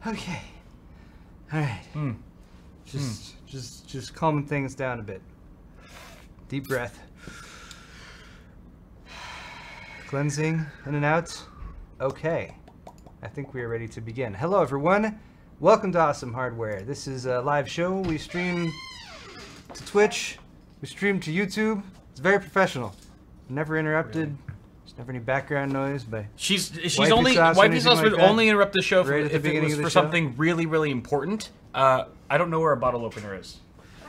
Okay. All right. Just calming things down a bit. Deep breath. Cleansing in and out. Okay. I think we are ready to begin. Hello, everyone. Welcome to Awesome Hardware. This is a live show. We stream to Twitch. We stream to YouTube. It's very professional. Never interrupted. There's never any background noise. But she's only wifey sauce would only interrupt the show right if it was for something really important. I don't know where a bottle opener is.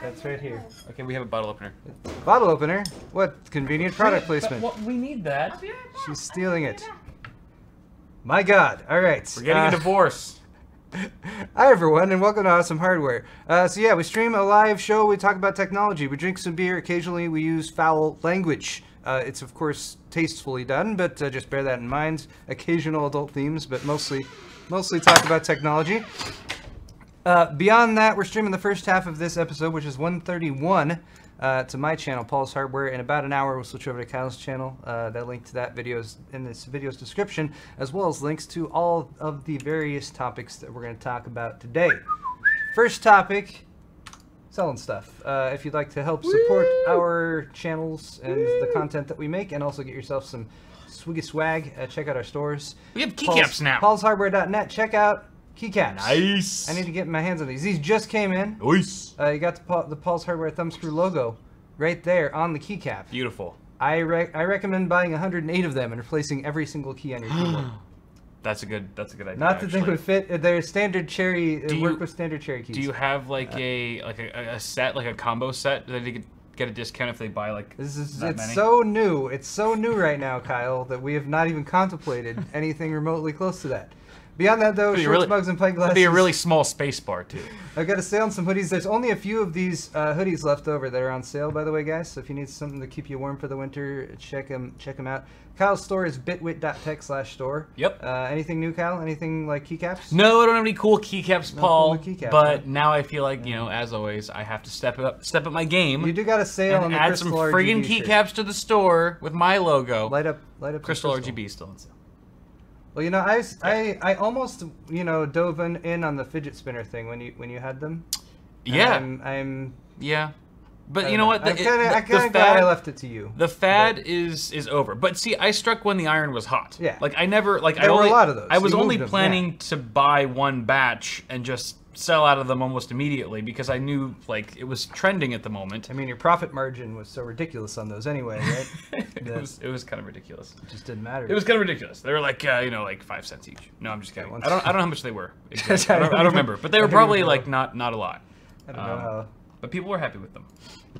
That's right here. Okay, we have a bottle opener. Bottle opener? What convenient product placement? We need that. She's stealing it. My God. All right. We're getting a divorce. Hi, everyone, and welcome to Awesome Hardware. So yeah, we stream a live show. We talk about technology. We drink some beer. Occasionally, we use foul language. It's, of course, tastefully done, but just bear that in mind. Occasional adult themes, but mostly talk about technology. Beyond that, we're streaming the first half of this episode, which is 131, to my channel, Paul's Hardware. In about an hour, we'll switch over to Kyle's channel. That link to that video is in this video's description, as well as links to all of the various topics that we're going to talk about today. First topic, selling stuff. If you'd like to help support our channels and the content that we make, and also get yourself some swiggy swag, check out our stores. We have keycaps now. Paul'sHardware.net. Check out keycaps. Nice. I need to get my hands on these. These just came in. Nice. You got the Paul's Hardware thumbscrew logo right there on the keycap. Beautiful. I recommend buying 108 of them and replacing every single key on your keyboard. That's a good idea. Not that they would fit. They're standard cherry. Work with standard cherry keys. Do you have like a set, like a combo set that they could get a discount if they buy like it's that many? so new. It's so new right now, Kyle, that we have not even contemplated anything remotely close to that. Beyond that, though, shorts, mugs, and pint glasses. That'd be a really small space bar, too. I've got a sale on some hoodies. There's only a few of these hoodies left over that are on sale, by the way, guys. So if you need something to keep you warm for the winter, check them out. Kyle's store is bitwit.tech/store. Yep. Anything new, Kyle? Anything like keycaps? No, I don't have any cool keycaps, Paul. Cool keycaps, but now I feel like, you know, as always, I have to step up my game. You do got a sale on the add Crystal some RGB friggin' keycaps to the store with my logo. Light up. Crystal RGB still on sale. Well, you know, I almost, you know, dove in on the fidget spinner thing when you had them. Yeah. Yeah. But you know what? I'm kind of glad I left it to you. The fad is over. But see, I struck when the iron was hot. Yeah. Like I never like there were a lot of those. I was only planning to buy one batch and just sell out of them almost immediately because I knew like it was trending at the moment. I mean, your profit margin was so ridiculous on those anyway, right? it was kind of ridiculous. It just didn't matter. It was kind of ridiculous. They were like you know, like 5 cents each. No, I'm just kidding. I don't know how much they were. Exactly. I don't remember, but they were probably like not a lot. I don't know how. But people were happy with them.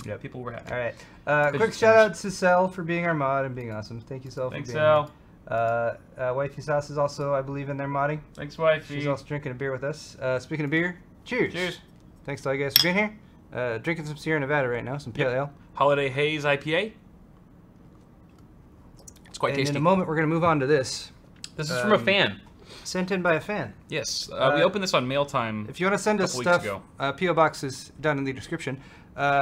Yeah, people were happy. All right. Quick shout out to Sel for being our mod and being awesome. Thank you, Sel, for being Sel. here. Wifey Sauce is also, I believe, in there modding. Thanks, Wifey. She's also drinking a beer with us. Speaking of beer, cheers. Cheers. Thanks to all you guys for being here. Drinking some Sierra Nevada right now, some pale ale. Holiday Haze IPA. It's quite tasty. In a moment, we're going to move on to this. This is from a fan. Sent in by a fan. Yes. We opened this on mail time. If you want to send us stuff, P.O. Box is down in the description.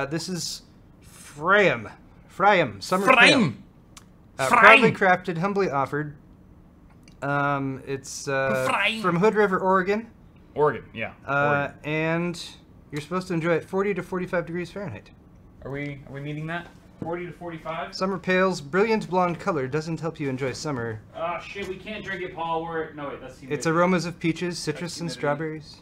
This is Frame. Summer Pale. Proudly crafted, humbly offered. It's from Hood River, Oregon. Oregon, yeah. Oregon. And you're supposed to enjoy it 40 to 45 degrees Fahrenheit. Are we meeting that? 40 to 45? Summer Pale's brilliant blonde color doesn't help you enjoy summer. Oh shit, we can't drink it, Paul. No, wait, that's humidity. Its aromas of peaches, citrus, and strawberries,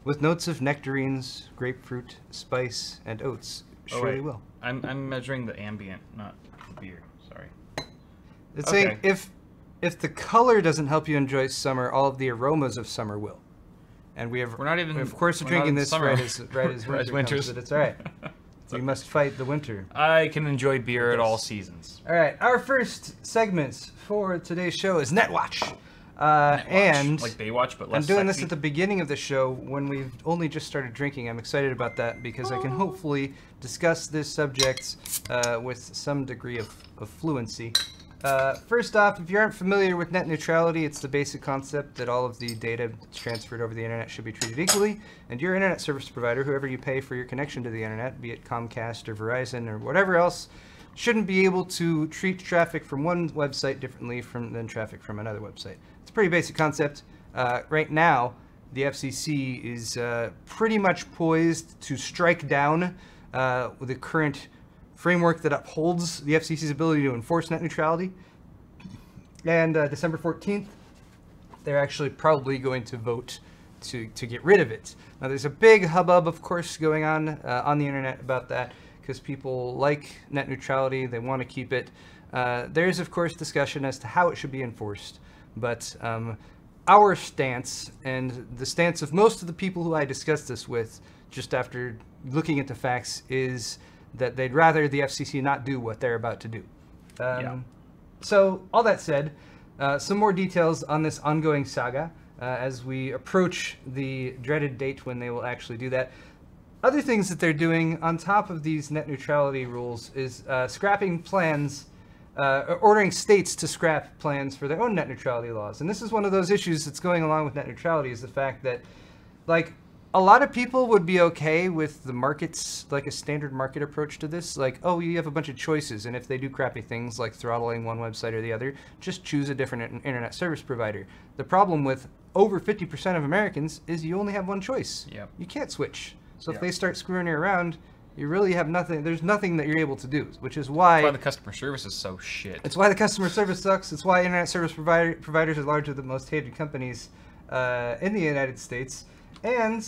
with notes of nectarines, grapefruit, spice, and oats. Surely will. I'm measuring the ambient, not the beer. Sorry. It's saying if the color doesn't help you enjoy summer, all of the aromas of summer will. And we're not even. Of course, we're drinking this right as winter comes, but it's all right. We must fight the winter. I can enjoy beer at all seasons. All right, our first segment for today's show is NETWATCH. And like Baywatch, but less I'm doing sexy. this at the beginning of the show when we've only just started drinking. I'm excited about that because I can hopefully discuss this subject with some degree of fluency. First off, if you aren't familiar with net neutrality, it's the basic concept that all of the data that's transferred over the internet should be treated equally, and your internet service provider, whoever you pay for your connection to the internet, be it Comcast or Verizon or whatever else, shouldn't be able to treat traffic from one website differently than traffic from another website. It's a pretty basic concept. Right now, the FCC is pretty much poised to strike down the current framework that upholds the FCC's ability to enforce net neutrality. And December 14th, they're actually probably going to vote to get rid of it. Now, there's a big hubbub, of course, going on the internet about that, because people like net neutrality, they want to keep it. There's, of course, discussion as to how it should be enforced, but our stance, and the stance of most of the people who I discussed this with, just after looking at the facts, is that they'd rather the FCC not do what they're about to do. So, all that said, some more details on this ongoing saga as we approach the dreaded date when they will actually do that. Other things that they're doing on top of these net neutrality rules is scrapping plans, ordering states to scrap plans for their own net neutrality laws. And this is one of those issues that's going along with net neutrality, is the fact that, like, a lot of people would be okay with the markets, like a standard market approach to this. Like, oh, you have a bunch of choices, and if they do crappy things like throttling one website or the other, just choose a different internet service provider. The problem with over 50% of Americans is you only have one choice. Yep. You can't switch. So if they start screwing you around, you really have nothing. There's nothing that you're able to do, which is why... That's why the customer service is so shit. It's why the customer service sucks. It's why internet service providers are largely the most hated companies in the United States. And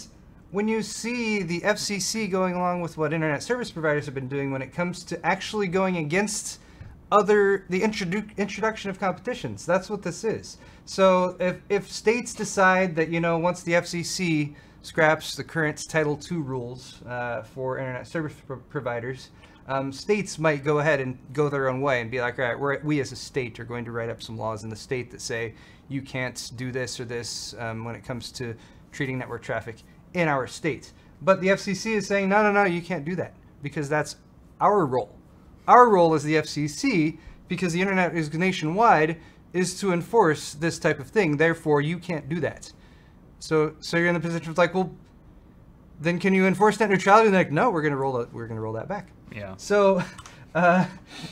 when you see the FCC going along with what internet service providers have been doing when it comes to actually going against the introduction of competitions, that's what this is. So if states decide that, you know, once the FCC scraps the current Title II rules for internet service providers, states might go ahead and go their own way and be like, all right, we as a state are going to write up some laws in the state that say you can't do this or this when it comes to treating network traffic in our state. But the FCC is saying, no, you can't do that, because that's our role. Our role as the FCC, because the internet is nationwide, is to enforce this type of thing. Therefore, you can't do that. So you're in the position of like, well, then can you enforce net neutrality? And they're like, no, we're gonna roll that back. Yeah. So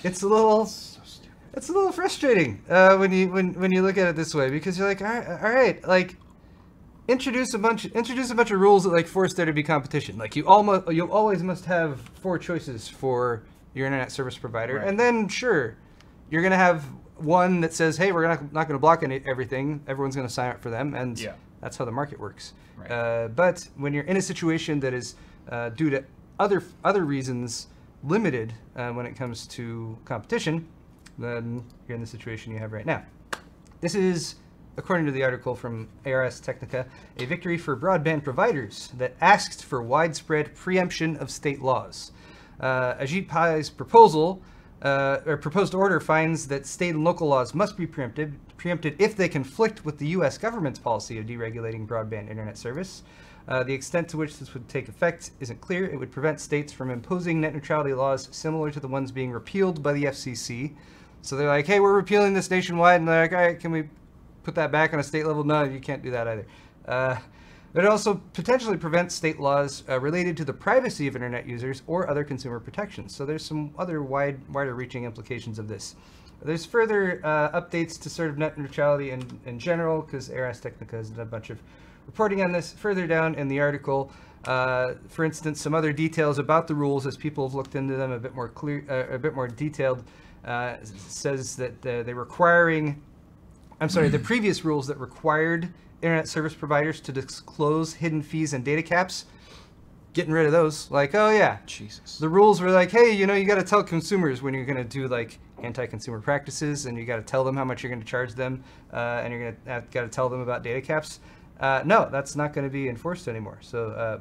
it's a little frustrating when you look at it this way, because you're like, all right, like, introduce a bunch of rules that like force there to be competition. Like you always must have 4 choices for your internet service provider, right. And then sure, you're gonna have one that says, hey, we're not gonna block everything. Everyone's gonna sign up for them, and that's how the market works. Right. But when you're in a situation that is due to other reasons limited when it comes to competition, then you're in the situation you have right now. This is, according to the article from ARS Technica, a victory for broadband providers that asked for widespread preemption of state laws. Ajit Pai's proposed order finds that state and local laws must be preempted if they conflict with the U.S. government's policy of deregulating broadband internet service. The extent to which this would take effect isn't clear. It would prevent states from imposing net neutrality laws similar to the ones being repealed by the FCC. So they're like, hey, we're repealing this nationwide, and they're like, all right, can we put that back on a state level? No, you can't do that either. It also potentially prevents state laws related to the privacy of internet users or other consumer protections. So there's some other wider-reaching implications of this. There's further updates to sort of net neutrality in general, because ARS Technica has done a bunch of reporting on this further down in the article. For instance, some other details about the rules as people have looked into them a bit more detailed. Says that the previous rules that required internet service providers to disclose hidden fees and data caps, getting rid of those. Like, oh yeah, Jesus. The rules were like, hey, you know, you got to tell consumers when you're going to do like anti-consumer practices, and you got to tell them how much you're going to charge them, and you're going to got to tell them about data caps. No, that's not going to be enforced anymore. So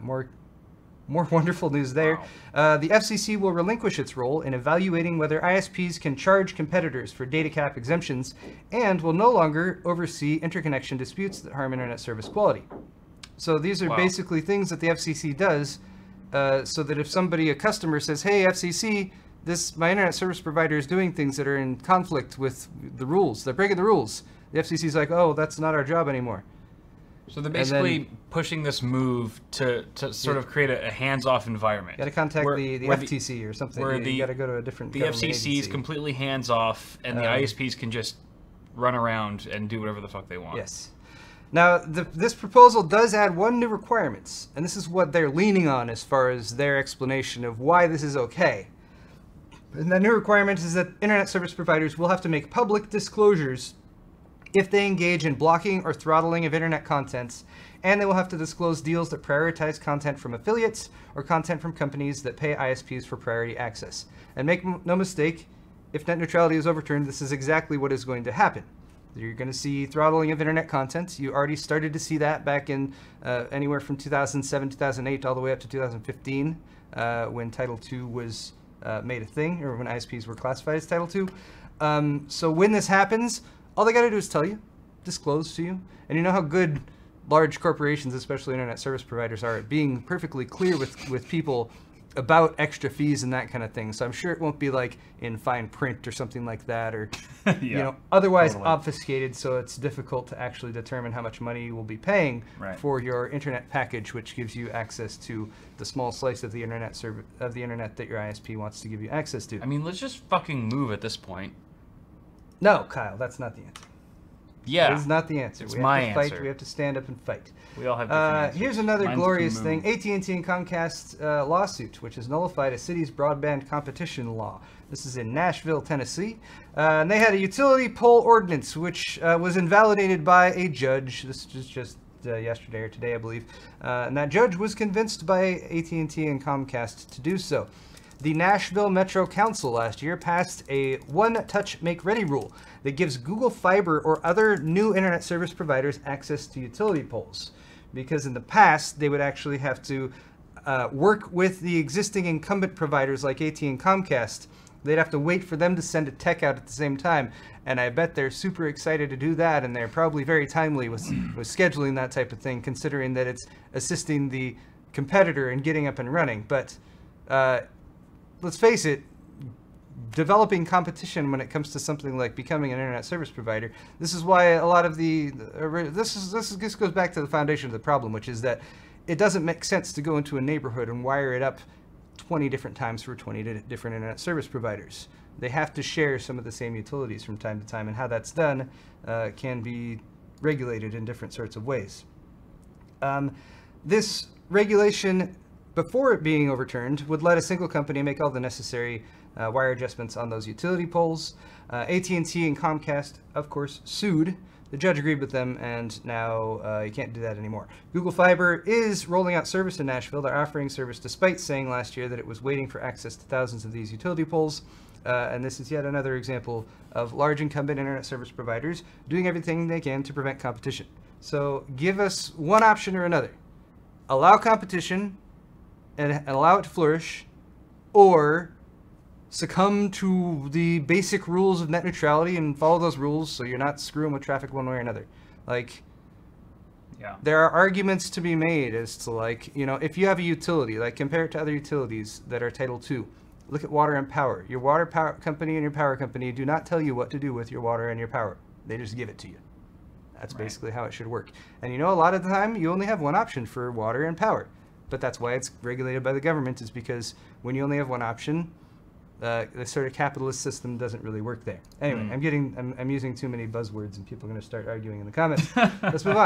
more wonderful news there. Wow. The FCC will relinquish its role in evaluating whether ISPs can charge competitors for data cap exemptions, and will no longer oversee interconnection disputes that harm internet service quality. So these are basically things that the FCC does, so that if a customer says, hey, FCC, my internet service provider is doing things that are in conflict with the rules, they're breaking the rules, the FCC is like, oh, that's not our job anymore. So they're basically pushing this move to sort of create a hands-off environment. You got to contact the FTC or something. You got to go to a different government FCC agency. is completely hands-off, and the ISPs can just run around and do whatever the fuck they want. Yes. Now, this proposal does add one new requirement, and this is what they're leaning on as far as their explanation of why this is okay. And that new requirement is that internet service providers will have to make public disclosures if they engage in blocking or throttling of internet content, and they will have to disclose deals that prioritize content from affiliates or content from companies that pay ISPs for priority access. And make no mistake, if net neutrality is overturned, this is exactly what is going to happen. You're going to see throttling of internet content. You already started to see that back in anywhere from 2007, 2008, all the way up to 2015, when Title II was made a thing, or when ISPs were classified as Title II. So when this happens, all they got to do is tell you, disclose to you. And you know how good large corporations, especially internet service providers, are at being perfectly clear with people about extra fees and that kind of thing. So I'm sure it won't be like in fine print or something like that, or you know, otherwise totally obfuscated, so it's difficult to actually determine how much money you will be paying for your internet package, which gives you access to the small slice of the internet that your ISP wants to give you access to. I mean, let's just fucking move at this point. No, Kyle, that's not the answer. Yeah. That is not the answer. It's we my have to fight. answer. We have to stand up and fight. We all have different answers. Here's another Mine's glorious thing. AT&T and Comcast lawsuit, which has nullified a city's broadband competition law. This is in Nashville, Tennessee. And they had a utility pole ordinance, which was invalidated by a judge. This was just yesterday or today, I believe. And that judge was convinced by AT&T and Comcast to do so. The Nashville Metro Council last year passed a one-touch make-ready rule that gives Google Fiber or other new internet service providers access to utility poles. Because in the past, they would actually have to work with the existing incumbent providers like AT&T and Comcast. They'd have to wait for them to send a tech out at the same time. And I bet they're super excited to do that, and they're probably very timely with scheduling that type of thing, considering that it's assisting the competitor in getting up and running. But let's face it, developing competition when it comes to something like becoming an internet service provider, this is why a lot of this goes back to the foundation of the problem, which is that it doesn't make sense to go into a neighborhood and wire it up 20 different times for 20 different internet service providers. They have to share some of the same utilities from time to time, and how that's done can be regulated in different sorts of ways. This regulation, before it being overturned, would let a single company make all the necessary wire adjustments on those utility poles. AT&T and Comcast, of course, sued. The judge agreed with them, and now you can't do that anymore. Google Fiber is rolling out service in Nashville. They're offering service despite saying last year that it was waiting for access to thousands of these utility poles. And this is yet another example of large incumbent internet service providers doing everything they can to prevent competition. So give us one option or another. Allow competition and allow it to flourish, or succumb to the basic rules of net neutrality and follow those rules so you're not screwing with traffic one way or another. Like, yeah, there are arguments to be made as to, like, you know, if you have a utility, like compare it to other utilities that are Title II. Look at water and power. Your water company and your power company do not tell you what to do with your water and your power. They just give it to you. That's basically how it should work. And you know, a lot of the time you only have one option for water and power. But that's why it's regulated by the government, is because when you only have one option, the sort of capitalist system doesn't really work there. Anyway, I'm using too many buzzwords, and people are going to start arguing in the comments. Let's move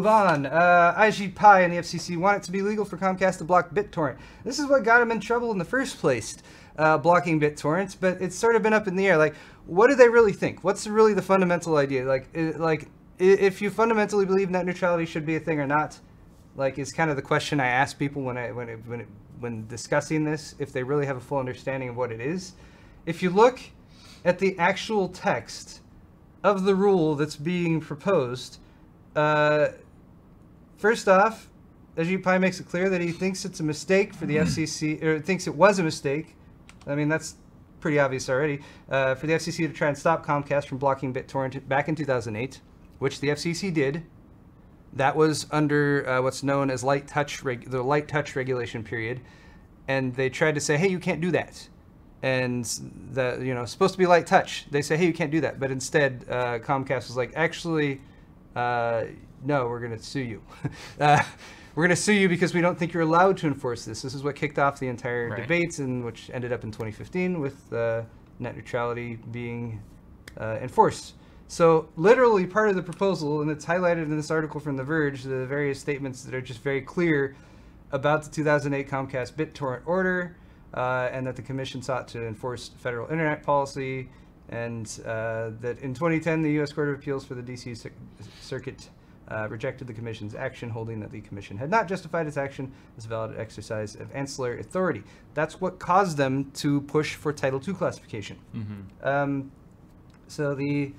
on. Ajit Pai and the FCC want it to be legal for Comcast to block BitTorrent. This is what got him in trouble in the first place, blocking BitTorrent. But it's sort of been up in the air. Like, what do they really think? What's really the fundamental idea? Like if you fundamentally believe net neutrality should be a thing or not, like, is kind of the question I ask people when discussing this, if they really have a full understanding of what it is. If you look at the actual text of the rule that's being proposed, first off, Ajit Pai makes it clear that he thinks it's a mistake for the FCC, or thinks it was a mistake. I mean, that's pretty obvious already, for the FCC to try and stop Comcast from blocking BitTorrent back in 2008, which the FCC did. That was under what's known as the light touch regulation period, and they tried to say, hey, you can't do that. And it's supposed to be light touch. They say, hey, you can't do that. But instead, Comcast was like, actually, no, we're going to sue you. We're going to sue you because we don't think you're allowed to enforce this. This is what kicked off the entire debates, and which ended up in 2015 with net neutrality being enforced. So literally part of the proposal, and it's highlighted in this article from The Verge, the various statements that are just very clear about the 2008 Comcast BitTorrent order, and that the commission sought to enforce federal internet policy, and that in 2010 the U.S. Court of Appeals for the D.C. Circuit rejected the commission's action, holding that the commission had not justified its action as a valid exercise of ancillary authority. That's what caused them to push for Title II classification. So the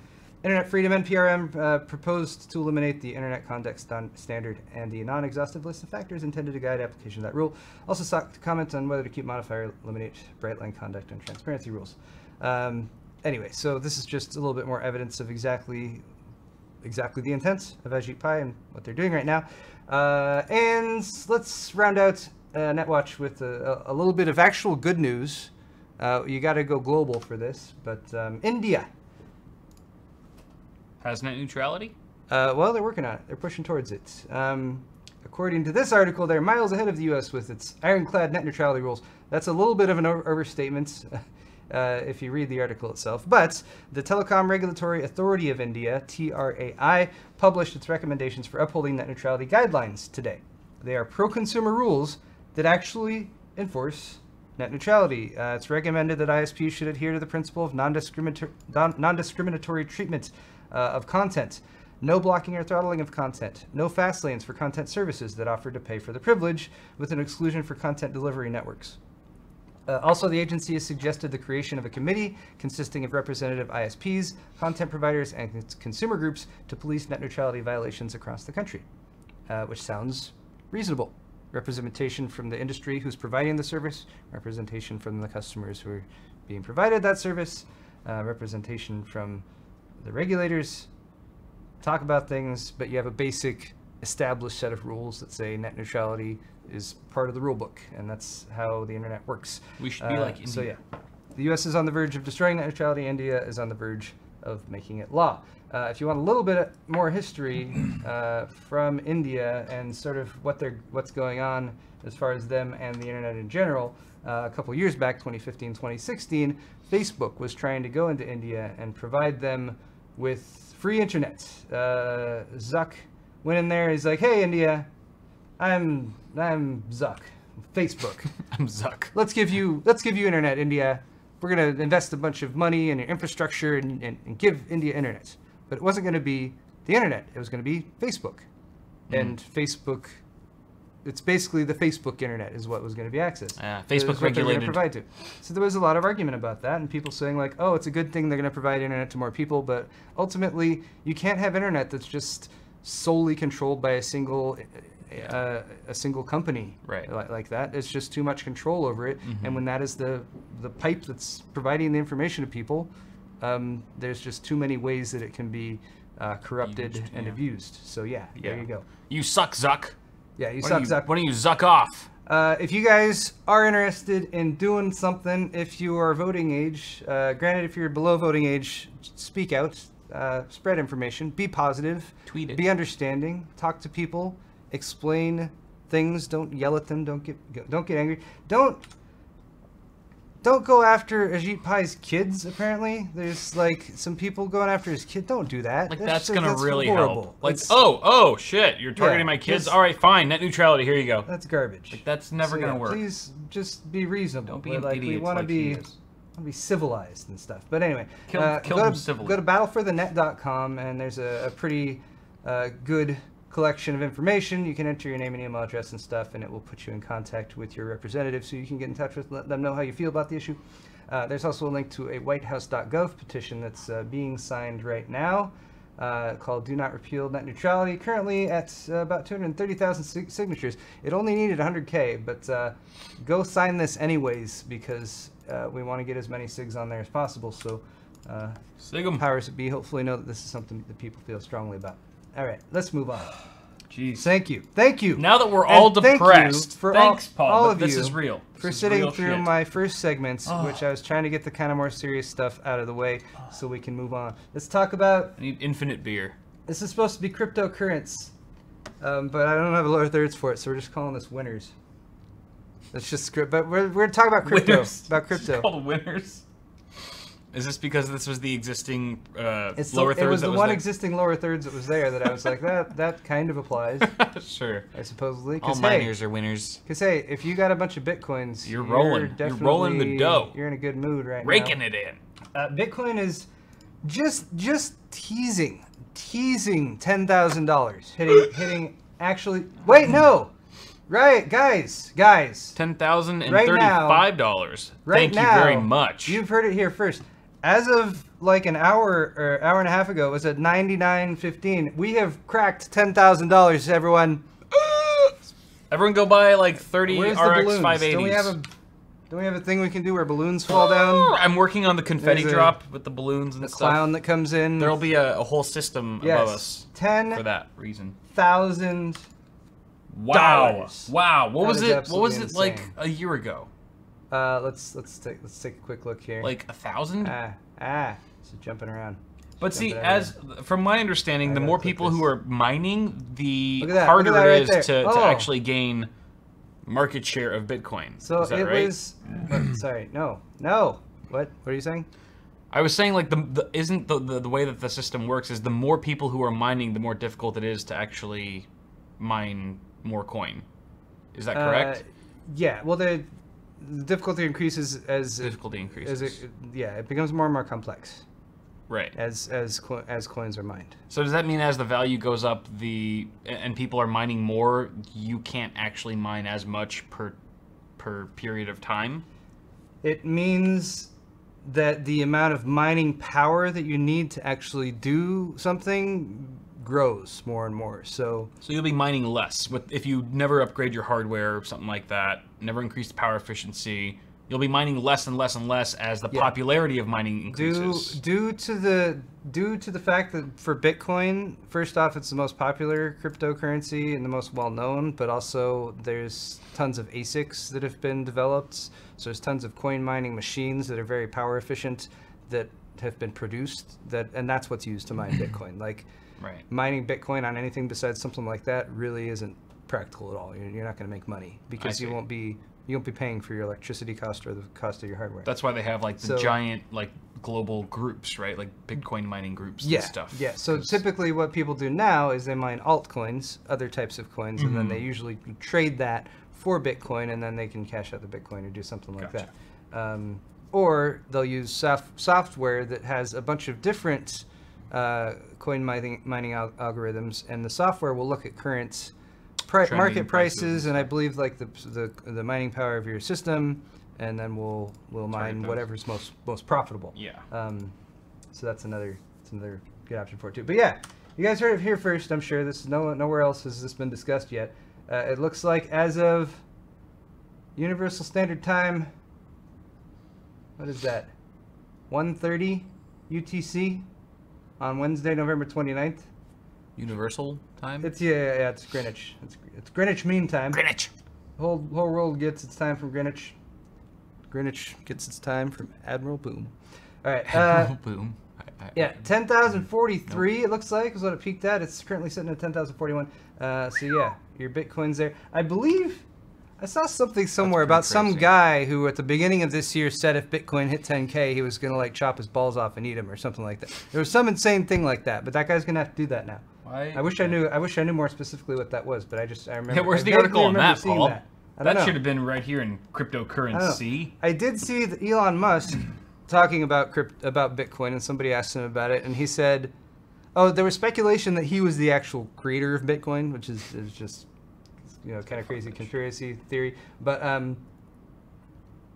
Internet Freedom NPRM proposed to eliminate the Internet Context Standard and the non-exhaustive list of factors intended to guide application of that rule. Also sought to comment on whether to keep, modify, or eliminate bright line conduct and transparency rules. Anyway, so this is just a little bit more evidence of exactly the intent of Ajit Pai and what they're doing right now. And let's round out NetWatch with a little bit of actual good news. You got to go global for this, but India has net neutrality? Well, they're working on it. They're pushing towards it. According to this article, they're miles ahead of the U.S. with its ironclad net neutrality rules. That's a little bit of an overstatement if you read the article itself. But the Telecom Regulatory Authority of India, TRAI, published its recommendations for upholding net neutrality guidelines today. They are pro-consumer rules that actually enforce net neutrality. It's recommended that ISPs should adhere to the principle of non-discriminatory treatment of content, no blocking or throttling of content, no fast lanes for content services that offer to pay for the privilege, with an exclusion for content delivery networks. Also, the agency has suggested the creation of a committee consisting of representative ISPs, content providers, and consumer groups to police net neutrality violations across the country, which sounds reasonable. Representation from the industry who's providing the service, representation from the customers who are being provided that service, representation from the regulators, talk about things, but you have a basic established set of rules that say net neutrality is part of the rule book, and that's how the internet works. We should be like India. So yeah, the US is on the verge of destroying net neutrality. India is on the verge of making it law. If you want a little bit more history from India and sort of what's going on as far as them and the internet in general, a couple years back, 2015, 2016, Facebook was trying to go into India and provide them with free internet. Zuck went in there. He's like, "Hey, India, I'm Zuck, Facebook. I'm Zuck. Let's give you internet, India. We're gonna invest a bunch of money in your infrastructure and give India internet." But it wasn't going to be the internet. It was going to be Facebook. And Facebook, it's basically the Facebook internet is what was going to be accessed. Facebook regulated. To provide to. So there was a lot of argument about that, and people saying like, oh, it's a good thing they're going to provide internet to more people, but ultimately you can't have internet that's just solely controlled by a single company, right? Like that. It's just too much control over it. And when that is the pipe that's providing the information to people, there's just too many ways that it can be corrupted and abused. So yeah, there you go. You suck, Zuck. Yeah, you suck, Zuck. Why don't you Zuck off? If you guys are interested in doing something, if you are voting age, granted if you're below voting age, speak out, spread information, be positive, tweet it, be understanding, talk to people, explain things, don't yell at them, don't get angry, Don't go after Ajit Pai's kids, apparently. There's, like, some people going after his kid. Don't do that. Like, that's going to really horrible. help. Like, oh, shit, you're targeting my kids? All right, fine, net neutrality, here you go. That's garbage. Like, that's never going to work. Please just be reasonable. Don't be an idiot. We want to be civilized and stuff. But anyway, kill them civilly. Go to battleforthenet.com, and there's a pretty good collection of information. You can enter your name and email address and stuff, and it will put you in contact with your representative so you can get in touch with, let them know how you feel about the issue. There's also a link to a whitehouse.gov petition that's being signed right now called Do Not Repeal Net Neutrality, currently at about 230,000 signatures. It only needed 100K, but go sign this anyways, because we want to get as many SIGs on there as possible, so powers that be hopefully know that this is something that people feel strongly about. All right, let's move on. Jeez. Thank you. Now that we're all depressed, thanks, Paul, all of this is real. For sitting through my first segments, which I was trying to get the kind of more serious stuff out of the way so we can move on. Let's talk about... I need infinite beer. This is supposed to be cryptocurrency, but I don't have a lower thirds for it, so we're just calling this winners. Let's just... But we're going to talk about crypto. Winners. About crypto. It's called winners. Is this because this was the existing lower thirds? It was the one there? existing lower thirds that was there that I was like, that kind of applies. Sure. I supposedly. All miners are winners. Because hey, if you got a bunch of bitcoins, you're rolling. You're rolling the dough. You're in a good mood right Raking now. it in. Bitcoin is just teasing $10,000, hitting actually. Wait, no. Right, guys. $10,035. Thank you very much. You've heard it here first. As of like an hour or hour and a half ago, it was at $99.15. We have cracked $10,000, everyone. Everyone go buy like 30 Where's RX the balloons? 580s. Don't we have a thing we can do where balloons fall down? I'm working on the confetti drop with the balloons and the stuff. clown that comes in. There'll be a whole system above us for that reason. $10,000. Wow! What was it? What was it insane. like a year ago? Let's take a quick look here. Like 1,000? So jumping around. But see, from my understanding, the more people who are mining, the harder it is to actually gain market share of Bitcoin. So is that right? was. Sorry, no. What are you saying? I was saying like the way that the system works is the more people who are mining, the more difficult it is to actually mine more coin. Is that correct? Yeah. Well, the difficulty increases as difficulty increases. It becomes more and more complex. Right. As coins are mined. So does that mean as the value goes up, and people are mining more, you can't actually mine as much per period of time? It means that the amount of mining power that you need to actually do something grows more and more. So you'll be mining less if you never upgrade your hardware or something like that, never increase the power efficiency. You'll be mining less and less and less as the popularity of mining increases. Due to the fact that for Bitcoin, first off, it's the most popular cryptocurrency and the most well-known, but also there's tons of ASICs that have been developed. So there's tons of coin mining machines that are very power efficient that have been produced, and that's what's used to mine Bitcoin. Like mining Bitcoin on anything besides something like that really isn't practical at all. You're not going to make money because you won't be paying for your electricity cost or the cost of your hardware. That's why they have like the giant like global groups, right? Like Bitcoin mining groups and stuff. Yeah. So typically what people do now is they mine altcoins, other types of coins, and then they usually trade that for Bitcoin, and then they can cash out the Bitcoin or do something like that. Or they'll use software that has a bunch of different coin mining algorithms, and the software will look at current market prices, and I believe like the mining power of your system, and then we'll mine whatever's most profitable. Yeah. So that's another good option for it too. But yeah, you guys heard it here first. I'm sure this nowhere else has this been discussed yet. It looks like as of Universal Standard Time, what is that? 1:30 UTC on Wednesday, November 29th. Universal time? It's it's Greenwich. It's Greenwich Mean Time. Greenwich. The whole world gets its time from Greenwich. Greenwich gets its time from Admiral Boom. All right. Admiral Boom. Yeah, 10,043. Nope. It looks like is what it peaked at. It's currently sitting at 10,041. So yeah, your Bitcoin's there. I believe I saw something somewhere about some guy who at the beginning of this year said if Bitcoin hit 10K, he was gonna like chop his balls off and eat them or something like that. There was some insane thing like that, but that guy's gonna have to do that now. I wish I knew more specifically what that was, but I remember. Yeah, where's the article on that, Paul? That should have been right here in cryptocurrency. I did see that Elon Musk talking about Bitcoin, and somebody asked him about it, and he said, "Oh, there was speculation that he was the actual creator of Bitcoin, which is just kind of crazy conspiracy theory." But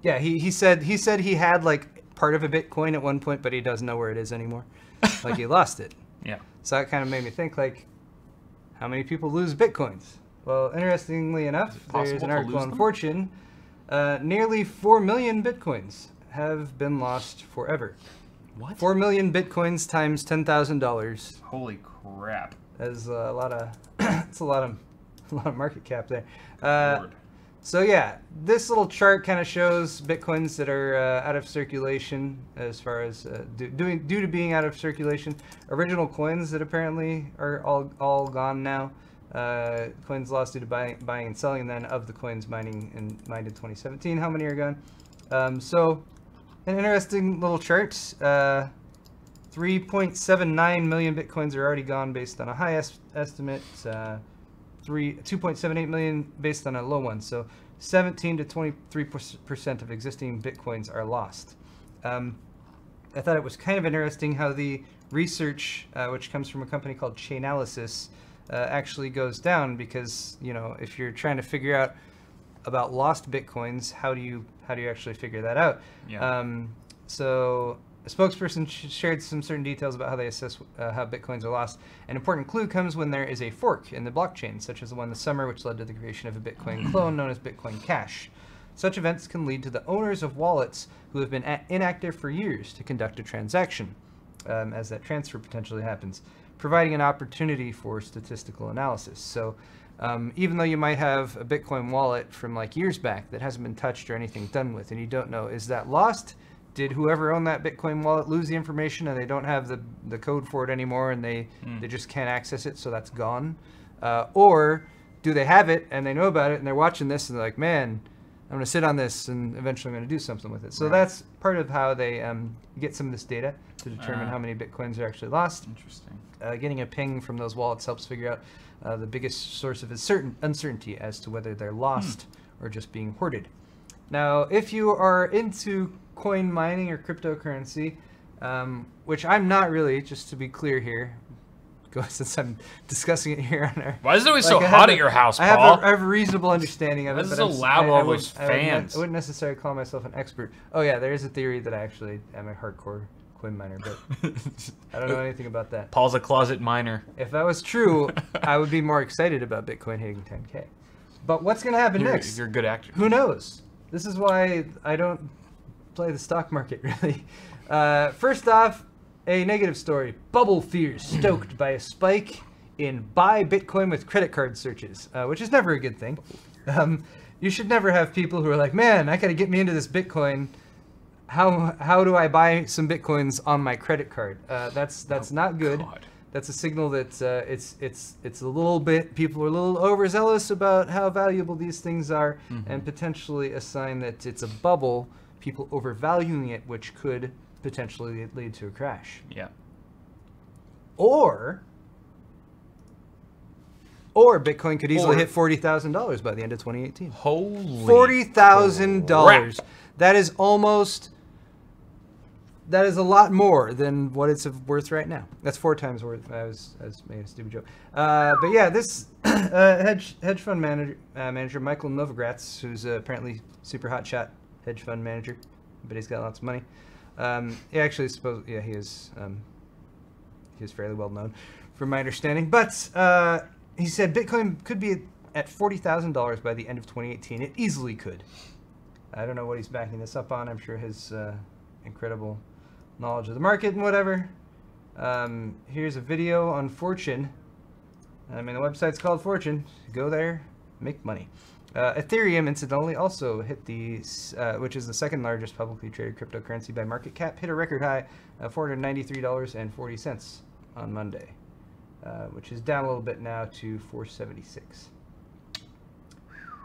yeah, he said he had like part of a Bitcoin at one point, but he doesn't know where it is anymore. Like he lost it. Yeah. So that kind of made me think, like, how many people lose Bitcoins? Well, interestingly enough, there's an article on Fortune. Nearly 4 million Bitcoins have been lost forever. What? 4 million Bitcoins times $10,000. Holy crap! That's a lot of. It's a lot of market cap there. So yeah, this little chart kind of shows Bitcoins that are out of circulation, as far as due to being out of circulation. Original coins that apparently are all gone now. Coins lost due to buying and selling, and then of the coins mined in 2017, how many are gone? So an interesting little chart. 3.79 million bitcoins are already gone based on a high estimate. 2.78 million based on a low one. So 17 to 23% of existing bitcoins are lost. I thought it was kind of interesting how the research, which comes from a company called Chainalysis, actually goes down, because if you're trying to figure out about lost bitcoins, how do you actually figure that out? Yeah. So a spokesperson shared some certain details about how they assess how bitcoins are lost. An important clue comes when there is a fork in the blockchain, such as the one this summer, which led to the creation of a Bitcoin clone known as Bitcoin Cash. Such events can lead to the owners of wallets who have been inactive for years to conduct a transaction, as that transfer potentially happens, providing an opportunity for statistical analysis. So even though you might have a Bitcoin wallet from like years back that hasn't been touched or anything done with, and you don't know, is that lost? Did whoever owned that Bitcoin wallet lose the information and they don't have the code for it anymore, and they just can't access it, so that's gone? Or do they have it and they know about it and they're watching this and they're like, man, I'm going to sit on this and eventually I'm going to do something with it. So that's part of how they get some of this data to determine how many Bitcoins are actually lost. Interesting. Getting a ping from those wallets helps figure out the biggest source of uncertainty as to whether they're lost or just being hoarded. Now, if you are into coin mining or cryptocurrency, which I'm not really, just to be clear here, since I'm discussing it here on our... Why is it always so hot at your house, Paul? I have a reasonable understanding of it. This is so loud with all those fans. I wouldn't necessarily call myself an expert. Oh yeah, there is a theory that I actually am a hardcore coin miner, but I don't know anything about that. Paul's a closet miner. If that was true, I would be more excited about Bitcoin hitting 10K. But what's going to happen next? You're a good actor. Who knows? This is why I don't play the stock market, really. First off, a negative story. Bubble fears stoked by a spike in buy Bitcoin with credit card searches, which is never a good thing. You should never have people who are like, man, I got to get me into this Bitcoin. How do I buy some Bitcoins on my credit card? That's not good. God. That's a signal that it's a little bit, people are a little overzealous about how valuable these things are, and potentially a sign that it's a bubble, people overvaluing it, which could potentially lead to a crash. Yeah. Or Bitcoin could easily hit $40,000 by the end of 2018. Holy $40,000. That is a lot more than what it's worth right now. That's 4 times worth. I was making a stupid joke. But yeah, this hedge fund manager Michael Novogratz, who's apparently super hotshot hedge fund manager, but he's got lots of money. He actually he is fairly well known, from my understanding. But he said Bitcoin could be at $40,000 by the end of 2018. It easily could. I don't know what he's backing this up on. I'm sure his incredible knowledge of the market and whatever. Here's a video on Fortune. I mean, the website's called Fortune. Go there, make money. Ethereum, incidentally, also hit which is the second largest publicly traded cryptocurrency by market cap, hit a record high of $493.40 on Monday, which is down a little bit now to $476.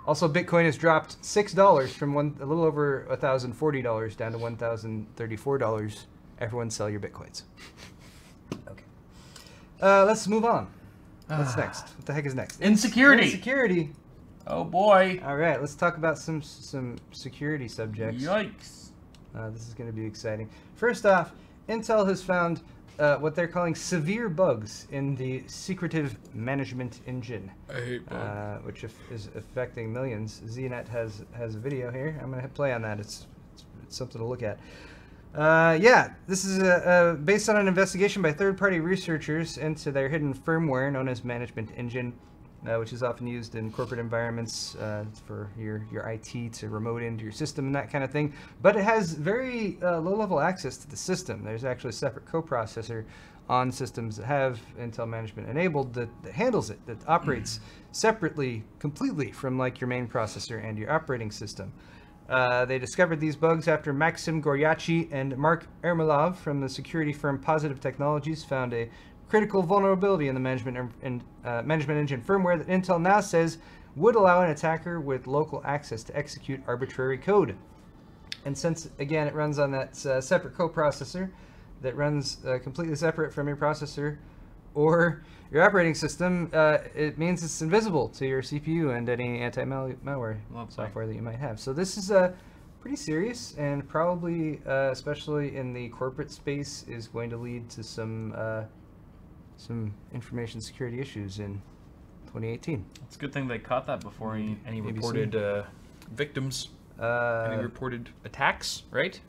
Also, Bitcoin has dropped $6 from a little over $1,040 down to $1,034. Everyone sell your Bitcoins. Okay. Let's move on. What's next? What the heck is next? Insecurity. Insecurity. Oh boy. All right, let's talk about some security subjects. Yikes. This is going to be exciting. First off, Intel has found what they're calling severe bugs in the secretive management engine, which is affecting millions. ZNet has a video here. I'm going to play on that. It's something to look at. Yeah, this is based on an investigation by third-party researchers into their hidden firmware known as Management Engine, which is often used in corporate environments for your IT to remote into your system and that kind of thing. But it has very low-level access to the system. There's actually a separate coprocessor on systems that have Intel Management enabled that handles it, that operates separately, completely from like your main processor and your operating system. They discovered these bugs after Maxim Goryachi and Mark Ermolov from the security firm Positive Technologies found a critical vulnerability in the Management Engine firmware that Intel now says would allow an attacker with local access to execute arbitrary code. And since, again, it runs on that separate coprocessor that runs completely separate from your processor or your operating system, it means it's invisible to your CPU and any anti-malware software that you might have. So this is pretty serious, and probably, especially in the corporate space, is going to lead to some information security issues in 2018. It's a good thing they caught that before any reported victims, any reported attacks, right?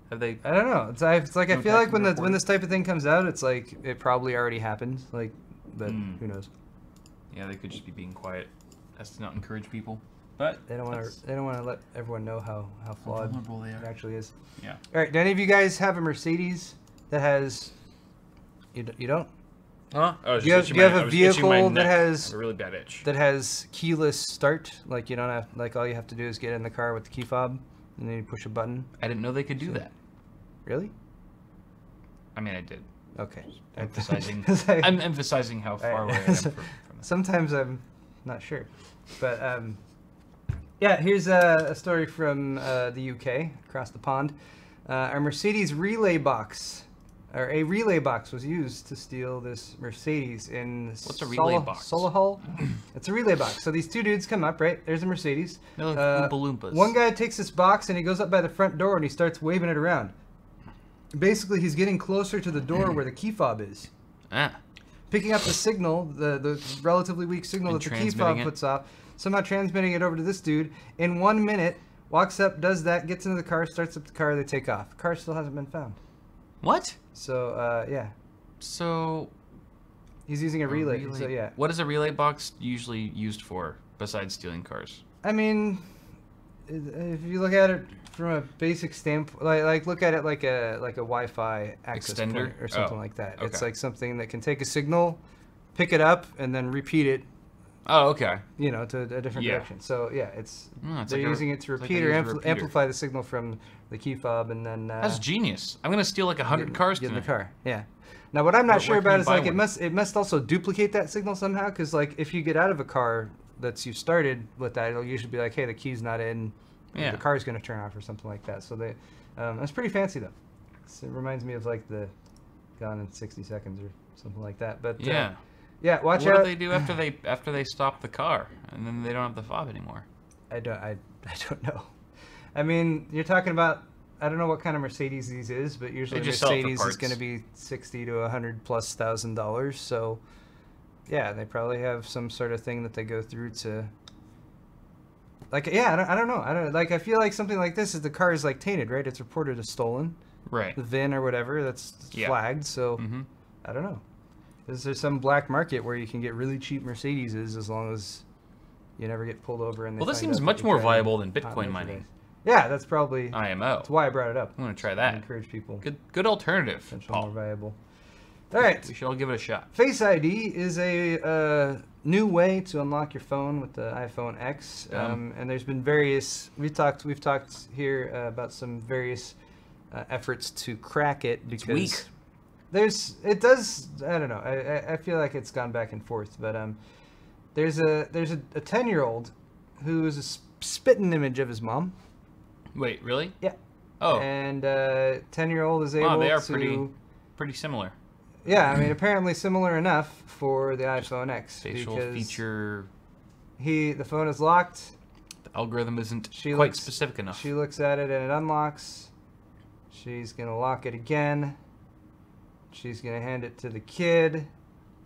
Have they? I don't know. It's like I feel like when this type of thing comes out, it's like it probably already happened. Like, but who knows? Yeah, they could just be being quiet, as to not encourage people. But they don't want to let everyone know how flawed it actually is. Yeah. All right. Do any of you guys have a Mercedes that has? You don't? Huh? Oh, do you have a vehicle that has a really bad itch? That has keyless start? Like you don't have, like all you have to do is get in the car with the key fob, and then you push a button. I didn't know they could do that. Really? I mean, I did. Okay. I'm emphasizing how far away I am from it. Sometimes I'm not sure, but yeah. Here's a story from the UK, across the pond. Our Mercedes relay box. Or a relay box was used to steal this Mercedes in What's a relay box? Solihull. It's a relay box. So these two dudes come up, right? There's a Mercedes. They're like Oompa Loompas. One guy takes this box and he goes up by the front door and he starts waving it around. Basically, he's getting closer to the door where the key fob is. Picking up the signal, the relatively weak signal that the key fob puts off, somehow transmitting it over to this dude. In 1 minute, walks up, does that, gets into the car, starts up the car, they take off. The car still hasn't been found. What? So, yeah. So... He's using a relay, so yeah. What is a relay box usually used for, besides stealing cars? I mean, if you look at it from a basic standpoint, like look at it like a Wi-Fi access extender point or something like that. Okay. It's like something that can take a signal, pick it up, and then repeat it. Oh, okay. You know, to a different direction. So yeah, they're like using it to repeat or amplify the signal from the key fob, and then that's genius. I'm gonna steal like 100 cars get in tonight. the car. Yeah. Now what I'm not sure about is like one? it must also duplicate that signal somehow, because like if you get out of a car that's you started with that, it'll usually be like, hey, the key's not in. Yeah. The car's gonna turn off or something like that. So that's pretty fancy though. It reminds me of like the Gone in 60 Seconds or something like that. But yeah. Yeah, watch out. What do they do after they stop the car and then they don't have the fob anymore? I don't know. I mean, you're talking about, I don't know what kind of Mercedes these is, but usually Mercedes is going to be $60,000 to $100,000+. So, yeah, they probably have some sort of thing that they go through to. Like, yeah, I don't know. I feel like something like this is the car is like tainted, right? It's reported as stolen. Right. The VIN or whatever that's flagged. So, I don't know. Is there some black market where you can get really cheap Mercedeses as long as you never get pulled over? And well, this seems much more viable than Bitcoin mining. Yeah, that's probably IMO. That's why I brought it up. I'm gonna try that. Encourage people. Good alternative. Potentially more viable. All right, we should all give it a shot. Face ID is a new way to unlock your phone with the iPhone X, and there's been various. We've talked here about some various efforts to crack it because. It's weak. It does, I don't know, I feel like it's gone back and forth, but there's a 10-year-old who is a spitting image of his mom. Wait, really? Yeah. Oh. And 10-year-old is able to... they are pretty similar. Yeah, I mean, apparently similar enough for the iPhone X. Facial feature... The phone is locked. The algorithm isn't quite specific enough. She looks at it and it unlocks. She's going to lock it again. She's going to hand it to the kid.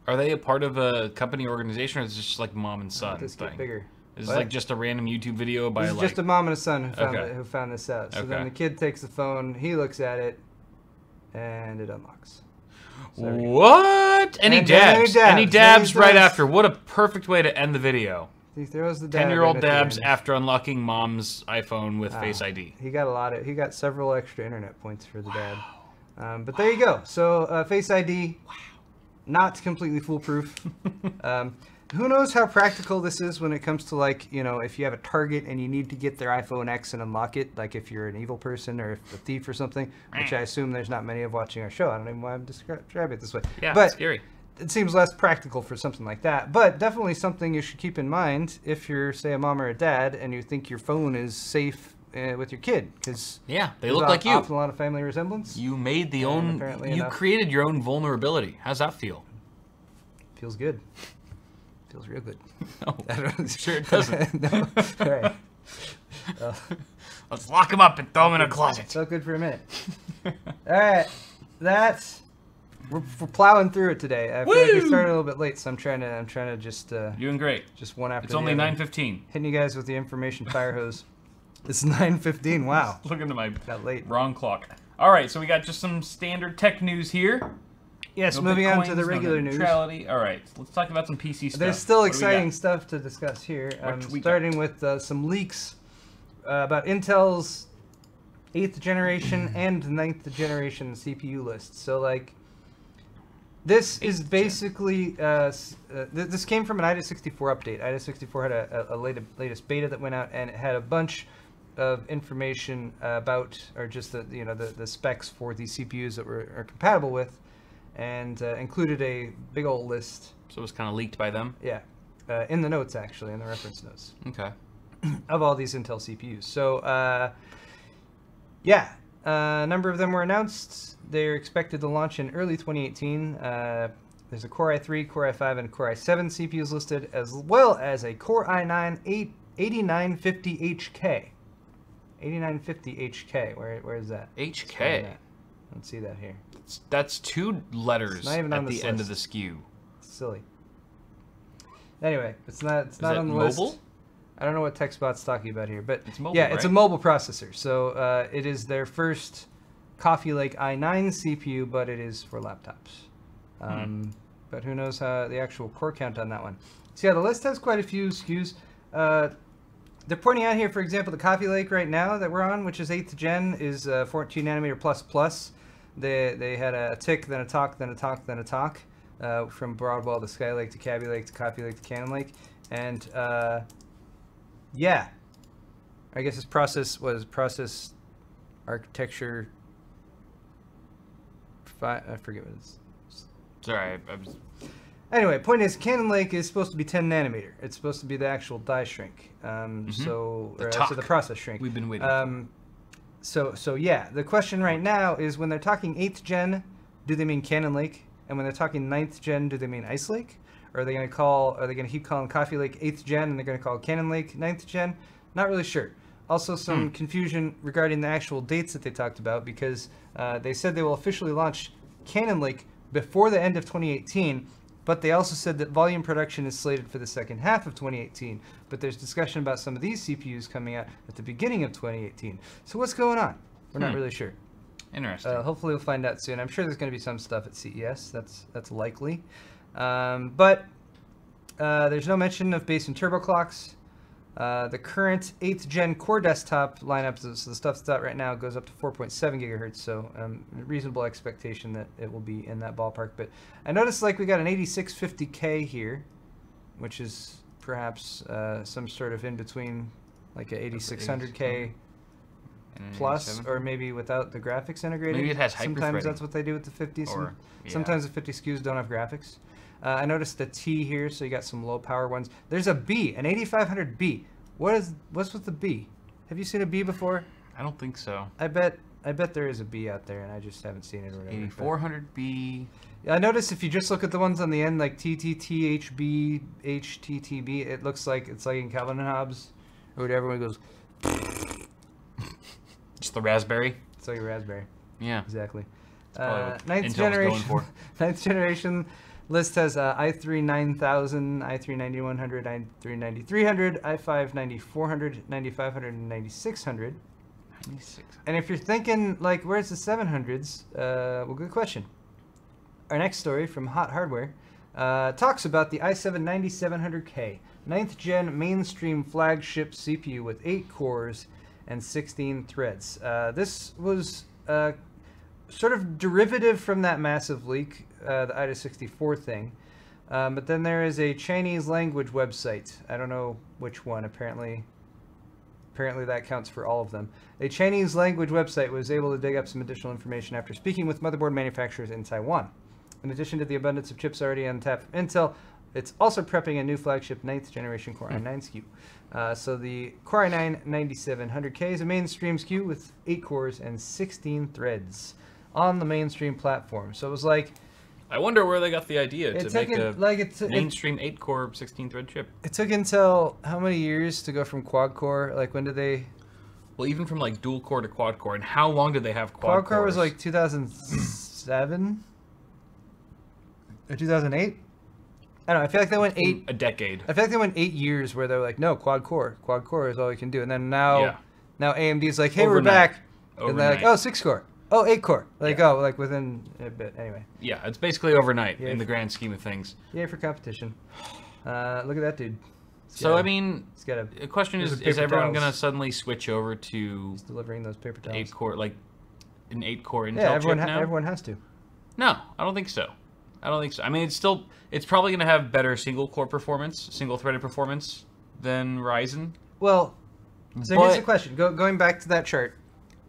Are they a part of a company organization, or is it just like mom and son this thing? Get bigger. Is this like just a random YouTube video by this is just a mom and a son who found this out. So okay. Then the kid takes the phone, he looks at it, and it unlocks. So what? Any dabs right after. What a perfect way to end the video. He throws the dab 10-year-old dabs after unlocking mom's iPhone with Face ID. He got several extra internet points for the dad. But there you go. So Face ID, not completely foolproof. Who knows how practical this is when it comes to, like, you know, if you have a target and you need to get their iPhone X and unlock it, like if you're an evil person or a thief or something, which I assume there's not many of watching our show. I don't even know why I'm describing it this way. Yeah, but it's scary. It seems less practical for something like that, but definitely something you should keep in mind if you're, say, a mom or a dad and you think your phone is safe with your kid, because yeah, they look like you. Often a lot of family resemblance. You made the own. You created your own vulnerability. How's that feel? Feels good. Feels real good. No, I'm sure it doesn't. No. All right. Let's lock him up and throw him in a closet. Felt good for a minute. All right, we're plowing through it today. I feel like we started a little bit late, so I'm trying to just doing great. Just one after. It's only 9:15. Hitting you guys with the information fire hose. It's 9:15. Wow. Look into my got late. Wrong clock. All right, so we got just some standard tech news here. Yes, no moving Bitcoins, on to the regular news. Neutrality. All right, let's talk about some PC stuff. There's still exciting stuff to discuss here. Starting with some leaks about Intel's 8th generation and 9th generation CPU lists. So, like, this is basically this came from an IDA64 update. IDA64 had a latest beta that went out, and it had a bunch of information about, or just the specs for these CPUs that are compatible with, and included a big old list. So it was kind of leaked by them? Yeah. In the notes, actually, in the reference notes. Okay. Of all these Intel CPUs. So, yeah, a number of them were announced. They're expected to launch in early 2018. There's a Core i3, Core i5, and Core i7 CPUs listed, as well as a Core i9 8950HK. 8950HK. Where is that? HK. I don't see that here. That's 2 letters at the end of the SKU. It's silly. Anyway, it's not on the list. Mobile? I don't know what TechSpot's talking about here, but it's mobile, yeah, right? It's a mobile processor. So it is their first Coffee Lake i9 CPU, but it is for laptops. But who knows the actual core count on that one. So yeah, the list has quite a few SKUs. They're pointing out here, for example, the Coffee Lake right now that we're on, which is 8th gen, is 14 nanometer plus. They had a tick, then a talk, then a talk, then a talk, from Broadband to Skylake to Kaby Lake to Coffee Lake to Cannon Lake, and yeah, I guess this process architecture. I forget what it's. Sorry, Anyway, point is, Cannon Lake is supposed to be 10 nanometer. It's supposed to be the actual die shrink. So the process shrink. We've been waiting. So yeah, the question right now is, when they're talking 8th gen, do they mean Cannon Lake? And when they're talking 9th gen, do they mean Ice Lake? Or are they going to keep calling Coffee Lake 8th gen and they're going to call Cannon Lake 9th gen? Not really sure. Also some confusion regarding the actual dates that they talked about, because they said they will officially launch Cannon Lake before the end of 2018, but they also said that volume production is slated for the second half of 2018. But there's discussion about some of these CPUs coming out at the beginning of 2018. So what's going on? We're not really sure. Interesting. Hopefully we'll find out soon. I'm sure there's going to be some stuff at CES. That's likely. But there's no mention of base and turbo clocks. The current 8th gen core desktop lineup, so the stuff that's out right now, goes up to 4.7 gigahertz, so reasonable expectation that it will be in that ballpark. But I noticed, like, we got an 8650K here, which is perhaps some sort of in between, like a 8600K plus, or maybe without the graphics integrated. Maybe it has hyper-threading. Sometimes that's what they do with the 50s. Sometimes the 50 SKUs don't have graphics. I noticed the T here, so you got some low power ones. There's a B, an 8500B. What's with the B? Have you seen a B before? I don't think so. I bet there is a B out there, and I just haven't seen it or whatever. 8400B. I noticed if you just look at the ones on the end, like TTTHB, HTTB, it looks like it's like in Calvin and Hobbes or whatever, when it goes. Just the raspberry. It's like a raspberry. Yeah. Exactly. Ninth generation. Ninth generation. List has i3 9000, i3 9100, i3 9300, i5 9400, 9500, and 9600. 9600. And if you're thinking, like, where's the 700s? Well, good question. Our next story from Hot Hardware talks about the i7 9700K, 9th gen mainstream flagship CPU with 8 cores and 16 threads. This was sort of derivative from that massive leak, the IDA64 thing. But then there is a Chinese language website. I don't know which one. Apparently that counts for all of them. A Chinese language website was able to dig up some additional information after speaking with motherboard manufacturers in Taiwan. In addition to the abundance of chips already on tap from Intel, It's also prepping a new flagship 9th generation Core i9 SKU. So the Core i9 9700K is a mainstream SKU with 8 cores and 16 threads on the mainstream platform. So it was like... I wonder where they got the idea to make a mainstream 8-core 16-thread chip. It took Intel how many years to go from quad-core? Like, when did they... Well, even from, like, dual-core to quad-core. And how long did they have quad-cores? Quad-core was, like, 2007? Or 2008? I don't know. I feel like they went a decade. I feel like they went 8 years where they're like, no, quad-core. Quad-core is all you can do. And then now AMD's like, hey, we're back. And they're like, oh, 6-core. Oh, 8-core. Like, like within a bit. Anyway. Yeah, it's basically overnight in the grand scheme of things. Yay for competition. Look at that dude. So, I mean, the question is everyone going to suddenly switch over to... He's delivering those paper towels. 8-core, like, an 8-core Intel chip now? Everyone has to. No, I don't think so. I mean, it's probably going to have better single-core performance, single-threaded performance than Ryzen. Well, so here's the question. Going back to that chart,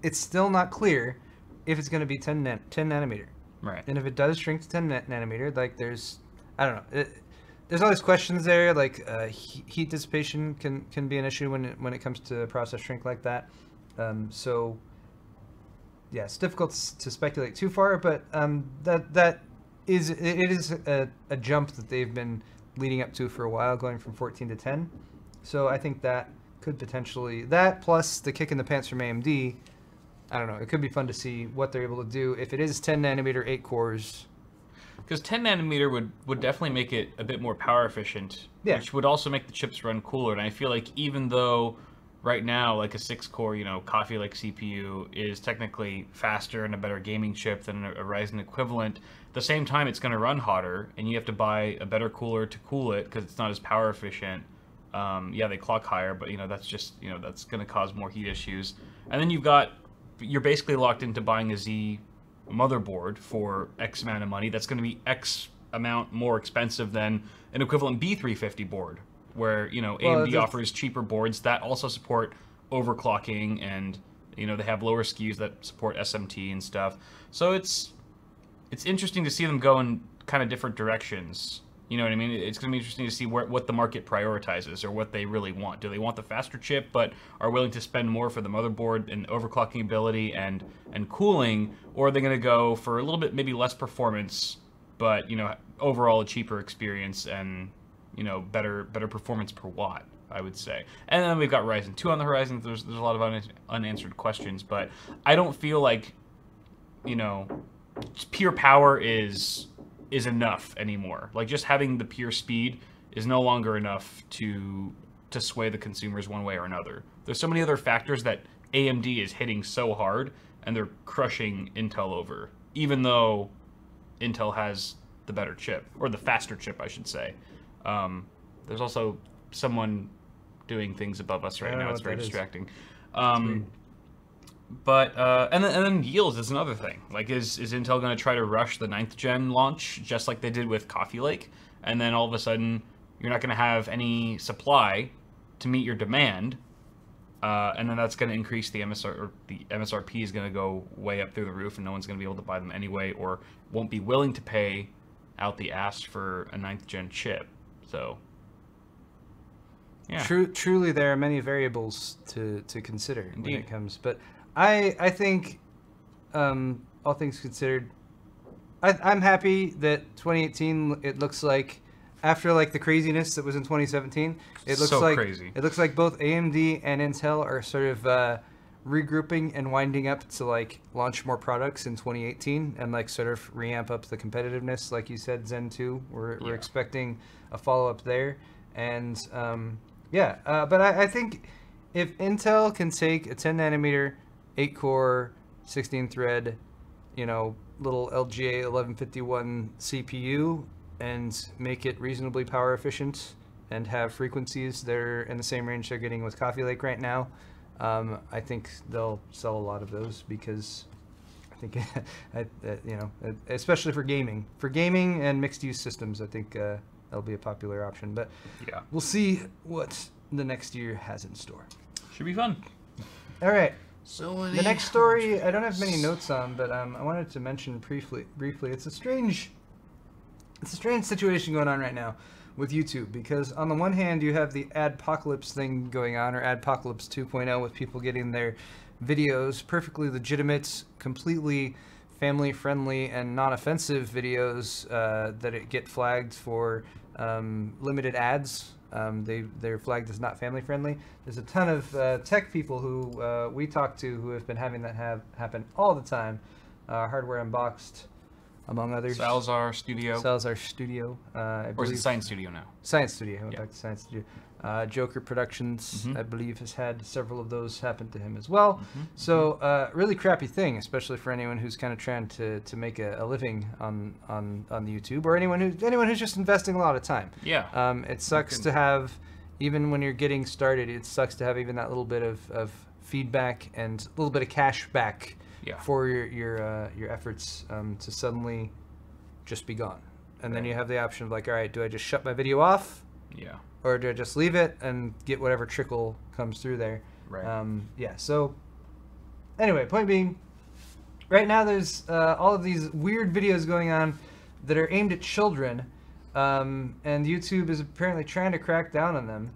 it's still not clear if it's going to be 10 nanometer. Right. And if it does shrink to 10 nanometer, like there's, I don't know, there's all these questions there, like heat dissipation can be an issue when it comes to process shrink like that. So, yeah, it's difficult to speculate too far, but it is a jump that they've been leading up to for a while, going from 14 to 10. So I think that could potentially, that plus the kick in the pants from AMD, I don't know, it could be fun to see what they're able to do if it is 10 nanometer, 8 cores. Because 10 nanometer would definitely make it a bit more power efficient, which would also make the chips run cooler. And I feel like even though right now, like a 6-core, Coffee Lake CPU is technically faster and a better gaming chip than a Ryzen equivalent, at the same time it's going to run hotter, and you have to buy a better cooler to cool it because it's not as power efficient. Yeah, they clock higher, but that's just that's going to cause more heat issues. And then you're basically locked into buying a Z motherboard for X amount of money. That's going to be X amount more expensive than an equivalent B350 board, where AMD offers cheaper boards that also support overclocking, and they have lower SKUs that support SMT and stuff. So it's interesting to see them go in kind of different directions. You know what I mean? It's going to be interesting to see what the market prioritizes or what they really want. Do they want the faster chip but are willing to spend more for the motherboard and overclocking ability and cooling, or are they going to go for a little bit maybe less performance but overall a cheaper experience and better performance per watt, I would say. And then we've got Ryzen 2 on the horizon. There's a lot of unanswered questions, but I don't feel like pure power is enough anymore. Like, just having the pure speed is no longer enough to sway the consumers one way or another. There's so many other factors that AMD is hitting so hard, and they're crushing Intel over, even though Intel has the better chip, or the faster chip, I should say. There's also someone doing things above us right now. It's very distracting. But and then yields is another thing. Like, is Intel going to try to rush the 9th gen launch just like they did with Coffee Lake, and then all of a sudden you're not going to have any supply to meet your demand, and then that's going to increase the MSRP is going to go way up through the roof, and no one's going to be able to buy them anyway, or won't be willing to pay out the ass for a 9th gen chip. So yeah, truly there are many variables to consider when it comes, but I think, all things considered, I'm happy that 2018, it looks like, after like the craziness that was in 2017, it looks crazy. It looks like both AMD and Intel are sort of regrouping and winding up to like launch more products in 2018 and like sort of reamp up the competitiveness. Like you said, Zen 2, we're expecting a follow-up there, and but I think if Intel can take a 10 nanometer 8-core, 16-thread, little LGA 1151 CPU and make it reasonably power efficient and have frequencies that are in the same range they're getting with Coffee Lake right now, I think they'll sell a lot of those, because I think, especially for gaming and mixed-use systems, I think that'll be a popular option. But yeah, we'll see what the next year has in store. Should be fun. All right. So the next story, I don't have many notes on, but I wanted to mention briefly. It's a strange situation going on right now, with YouTube, because on the one hand you have the adpocalypse thing going on, or adpocalypse 2.0, with people getting their videos, perfectly legitimate, completely family-friendly and non-offensive videos that it get flagged for limited ads. They're flagged as not family-friendly. There's a ton of tech people who we talk to who have been having that happen all the time. Hardware Unboxed, among others. Salazar Studio. Or is it Science Studio now? Science Studio. I went back to Science Studio. Joker Productions, I believe, has had several of those happen to him as well. So really crappy thing, especially for anyone who's kind of trying to make a living on the YouTube, or anyone who's just investing a lot of time. Yeah. It sucks to have, even when you're getting started, it sucks to have even that little bit of feedback and a little bit of cash back for your efforts to suddenly just be gone. And then you have the option of like, all right, do I just shut my video off? Yeah. Or do I just leave it and get whatever trickle comes through there? Right. Yeah, so anyway, point being, right now there's all of these weird videos going on that are aimed at children, and YouTube is apparently trying to crack down on them.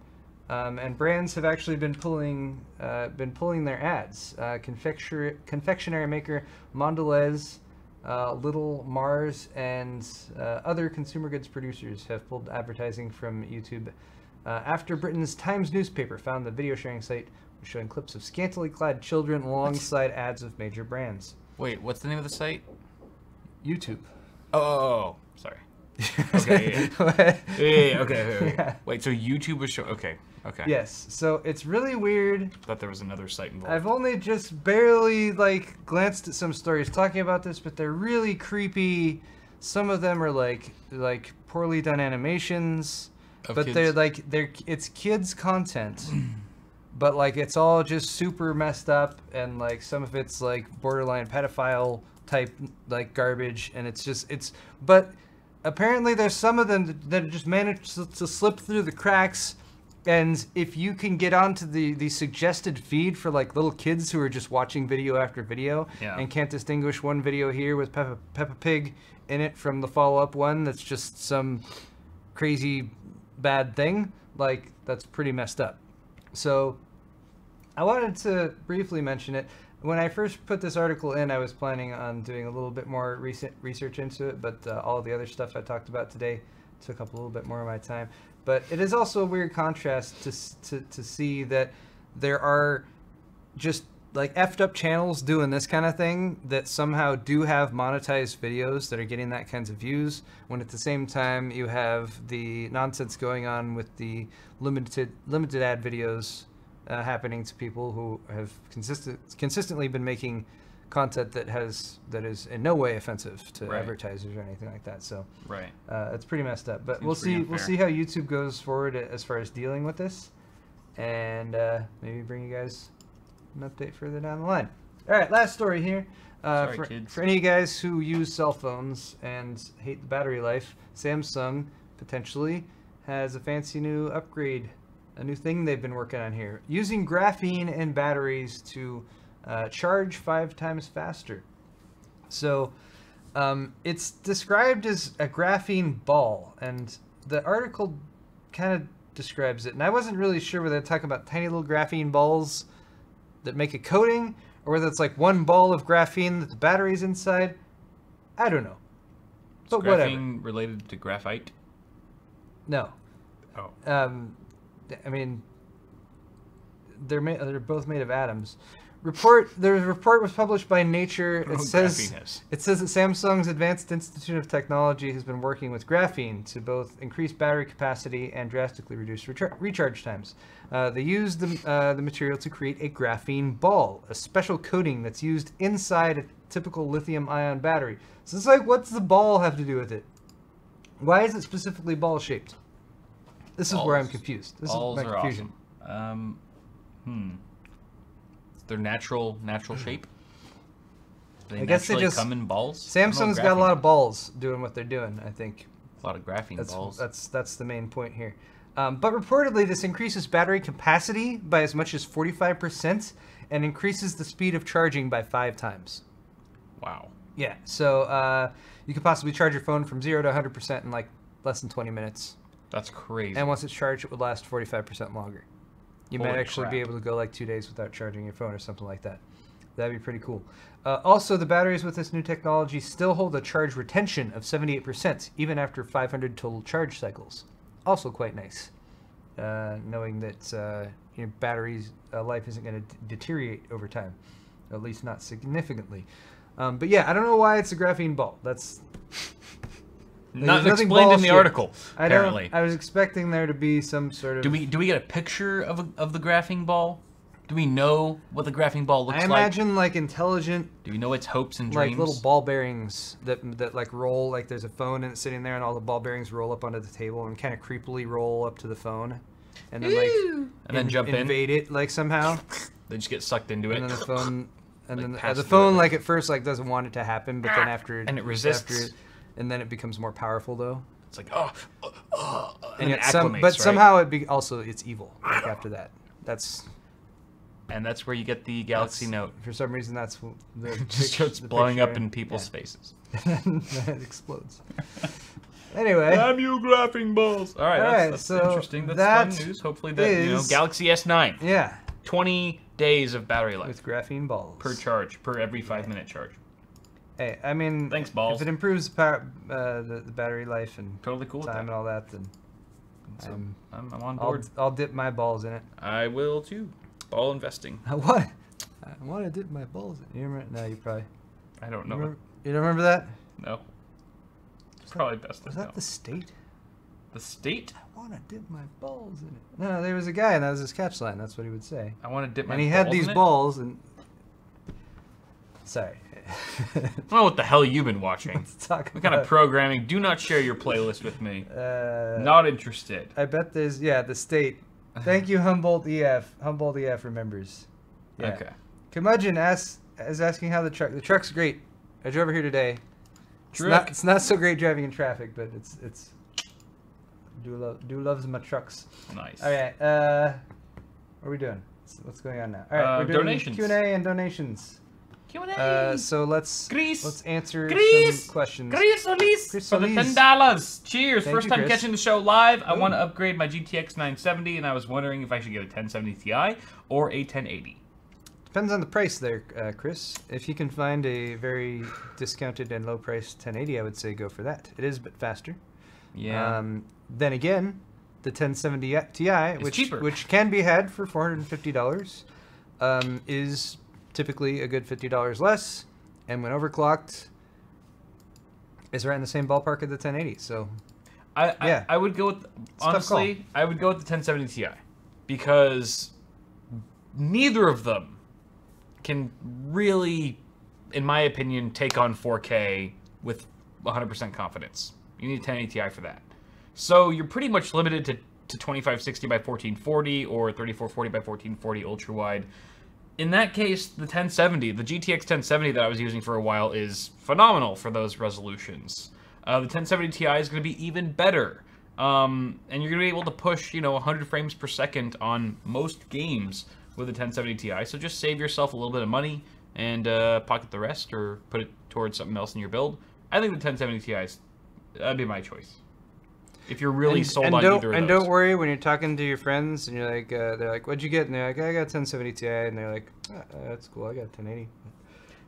And brands have actually been pulling their ads. Confectionery maker Mondelez, Little Mars, and other consumer goods producers have pulled advertising from YouTube after Britain's Times newspaper found the video sharing site was showing clips of scantily clad children alongside ads of major brands. Wait, what's the name of the site? YouTube. Oh, sorry. Okay. Okay. Yeah. Wait, so YouTube was showing. Okay. Yes. So it's really weird. I thought there was another site involved. I've only just barely glanced at some stories talking about this, but they're really creepy. Some of them are like poorly done animations, but kids. It's kids content. But it's all just super messed up, and some of it's borderline pedophile type garbage, and but apparently there's some of them that just managed to slip through the cracks. And if you can get onto the suggested feed for little kids who are just watching video after video and can't distinguish one video here with Peppa Pig in it from the follow-up one that's just some crazy bad thing, that's pretty messed up. So I wanted to briefly mention it. When I first put this article in, I was planning on doing a little bit more research into it, but all of the other stuff I talked about today took up a little bit more of my time. But it is also a weird contrast to see that there are just effed up channels doing this kind of thing that somehow do have monetized videos that are getting that kinds of views, when at the same time you have the nonsense going on with the limited ad videos happening to people who have consistently been making content that is in no way offensive to advertisers or anything like that. So it's pretty messed up. But we'll see how YouTube goes forward as far as dealing with this, and maybe bring you guys an update further down the line. All right, last story here. For any of you guys who use cell phones and hate the battery life, Samsung potentially has a fancy new upgrade, a new thing they've been working on here, using graphene in batteries to charge 5 times faster. So it's described as a graphene ball, and the article kind of describes it. And I wasn't really sure whether they're talking about tiny little graphene balls that make a coating, or whether it's one ball of graphene that the battery's inside. I don't know. But is graphene related to graphite? No. Oh. I mean, they're both made of atoms. The report was published by Nature. It says that Samsung's Advanced Institute of Technology has been working with graphene to both increase battery capacity and drastically reduce recharge times. They used the material to create a graphene ball, a special coating that's used inside a typical lithium-ion battery. So it's what's the ball have to do with it? Why is it specifically ball-shaped? This is where I'm confused. This is my confusion. Awesome. Their natural shape. I guess they just come in balls. Samsung's got a lot of balls doing what they're doing, I think. A lot of graphene balls. That's the main point here. But reportedly, this increases battery capacity by as much as 45% and increases the speed of charging by 5 times. Wow. Yeah. So you could possibly charge your phone from 0 to 100% in less than 20 minutes. That's crazy. And once it's charged, it would last 45% longer. You might Holy actually crap. be able to go like 2 days without charging your phone or something like that. That'd be pretty cool. Also, the batteries with this new technology still hold a charge retention of 78%, even after 500 total charge cycles. Also quite nice, knowing that your battery's life isn't going to deteriorate over time, at least not significantly. But yeah, I don't know why it's a graphene ball. That's not explained in the article. Apparently, I was expecting there to be some sort of. Do we get a picture of the graphene ball? Do we know what the graphene ball looks like? I imagine like intelligent. Do we know its hopes and dreams? Like little ball bearings that like roll. Like there's a phone and it's sitting there, and all the ball bearings roll up onto the table and kind of creepily roll up to the phone, and then like then jump invade it like somehow. They just get sucked into it. And then the phone, and like then the phone like at first like doesn't want it to happen, but then after and it resists. And then it becomes more powerful though. It's like and it acclimates, right? Somehow it's evil. Like after that, that's where you get the Galaxy Note. For some reason, that's It just starts blowing up in people's faces. And it explodes. Anyway. Damn you, graphene balls! All right, that's so interesting. That's fun news. Hopefully, that Galaxy S9. Yeah. 20 days of battery life with graphene balls per charge, per every 5-minute charge. Hey, I mean, thanks, balls. If it improves the battery life and totally cool time and all that, then I'm on board. I'll dip my balls in it. I will too. Ball investing. What? I want to dip my balls in it. You remember? No, you probably. I don't know. You don't remember that? No. It's probably best. Was that the state? The state? I want to dip my balls in it. No, there was a guy, and that was his catch line. That's what he would say. I want to dip my balls in it. And he had these balls, and. Sorry. I don't know what the hell you've been watching. Let's talk what kind of programming? Do not share your playlist with me. Not interested. I bet there's the state. Thank you, Humboldt EF. Humboldt EF remembers. Yeah. Okay. Curmudgeon is asking how the truck's great. I drove over here today. It's not so great driving in traffic, but it's do loves my trucks. Nice. All right. What are we doing? What's going on now? All right, we're doing donations. Q&A and donations. Q&A. So let's answer some questions. Chris Solis for the $10. Cheers. First time catching the show live. I want to upgrade my GTX 970, and I was wondering if I should get a 1070 Ti or a 1080. Depends on the price there, Chris. If you can find a very discounted and low-priced 1080, I would say go for that. It is a bit faster. Yeah. Then again, the 1070 Ti, which can be had for $450, is typically a good $50 less, and when overclocked, is right in the same ballpark of the 1080. So, I would go with honestly, I would go with the 1070 Ti because neither of them can really, in my opinion, take on 4K with 100% confidence. You need a 1080 Ti for that. So you're pretty much limited to 2560 by 1440 or 3440 by 1440 ultra wide. In that case, the 1070, the GTX 1070 that I was using for a while is phenomenal for those resolutions. The 1070 Ti is going to be even better. And you're going to be able to push, 100 frames per second on most games with a 1070 Ti. So just save yourself a little bit of money and pocket the rest or put it towards something else in your build. I think the 1070 Ti that'd be my choice. If you're really sold on either of those. And don't worry when you're talking to your friends and you're like, they're like, "What'd you get?" And they're like, "I got 1070 Ti," and they're like, "That's cool. I got 1080."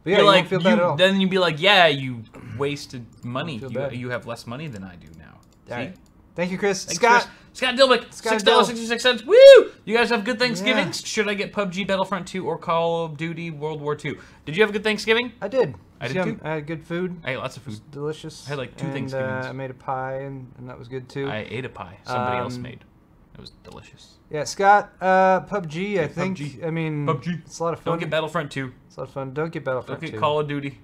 But yeah, you won't feel bad at all. Then you'd be like, "Yeah, you wasted money. You have less money than I do now." See? Right. Thank you, Chris. Thanks, Scott. Scott Dilbick, $6.66. Woo! You guys have good Thanksgiving? Yeah. Should I get PUBG, Battlefront 2, or Call of Duty World War 2? Did you have a good Thanksgiving? I did. I did too. I had good food. I ate lots of food. It was delicious. I had like 2 Thanksgivings. I made a pie, and that was good too. I ate a pie somebody else made. It was delicious. Yeah, Scott, PUBG, I think. PUBG. I mean, PUBG. It's a lot of fun. Don't get Battlefront 2. It's a lot of fun. Don't get Battlefront 2. Don't get Call of Duty.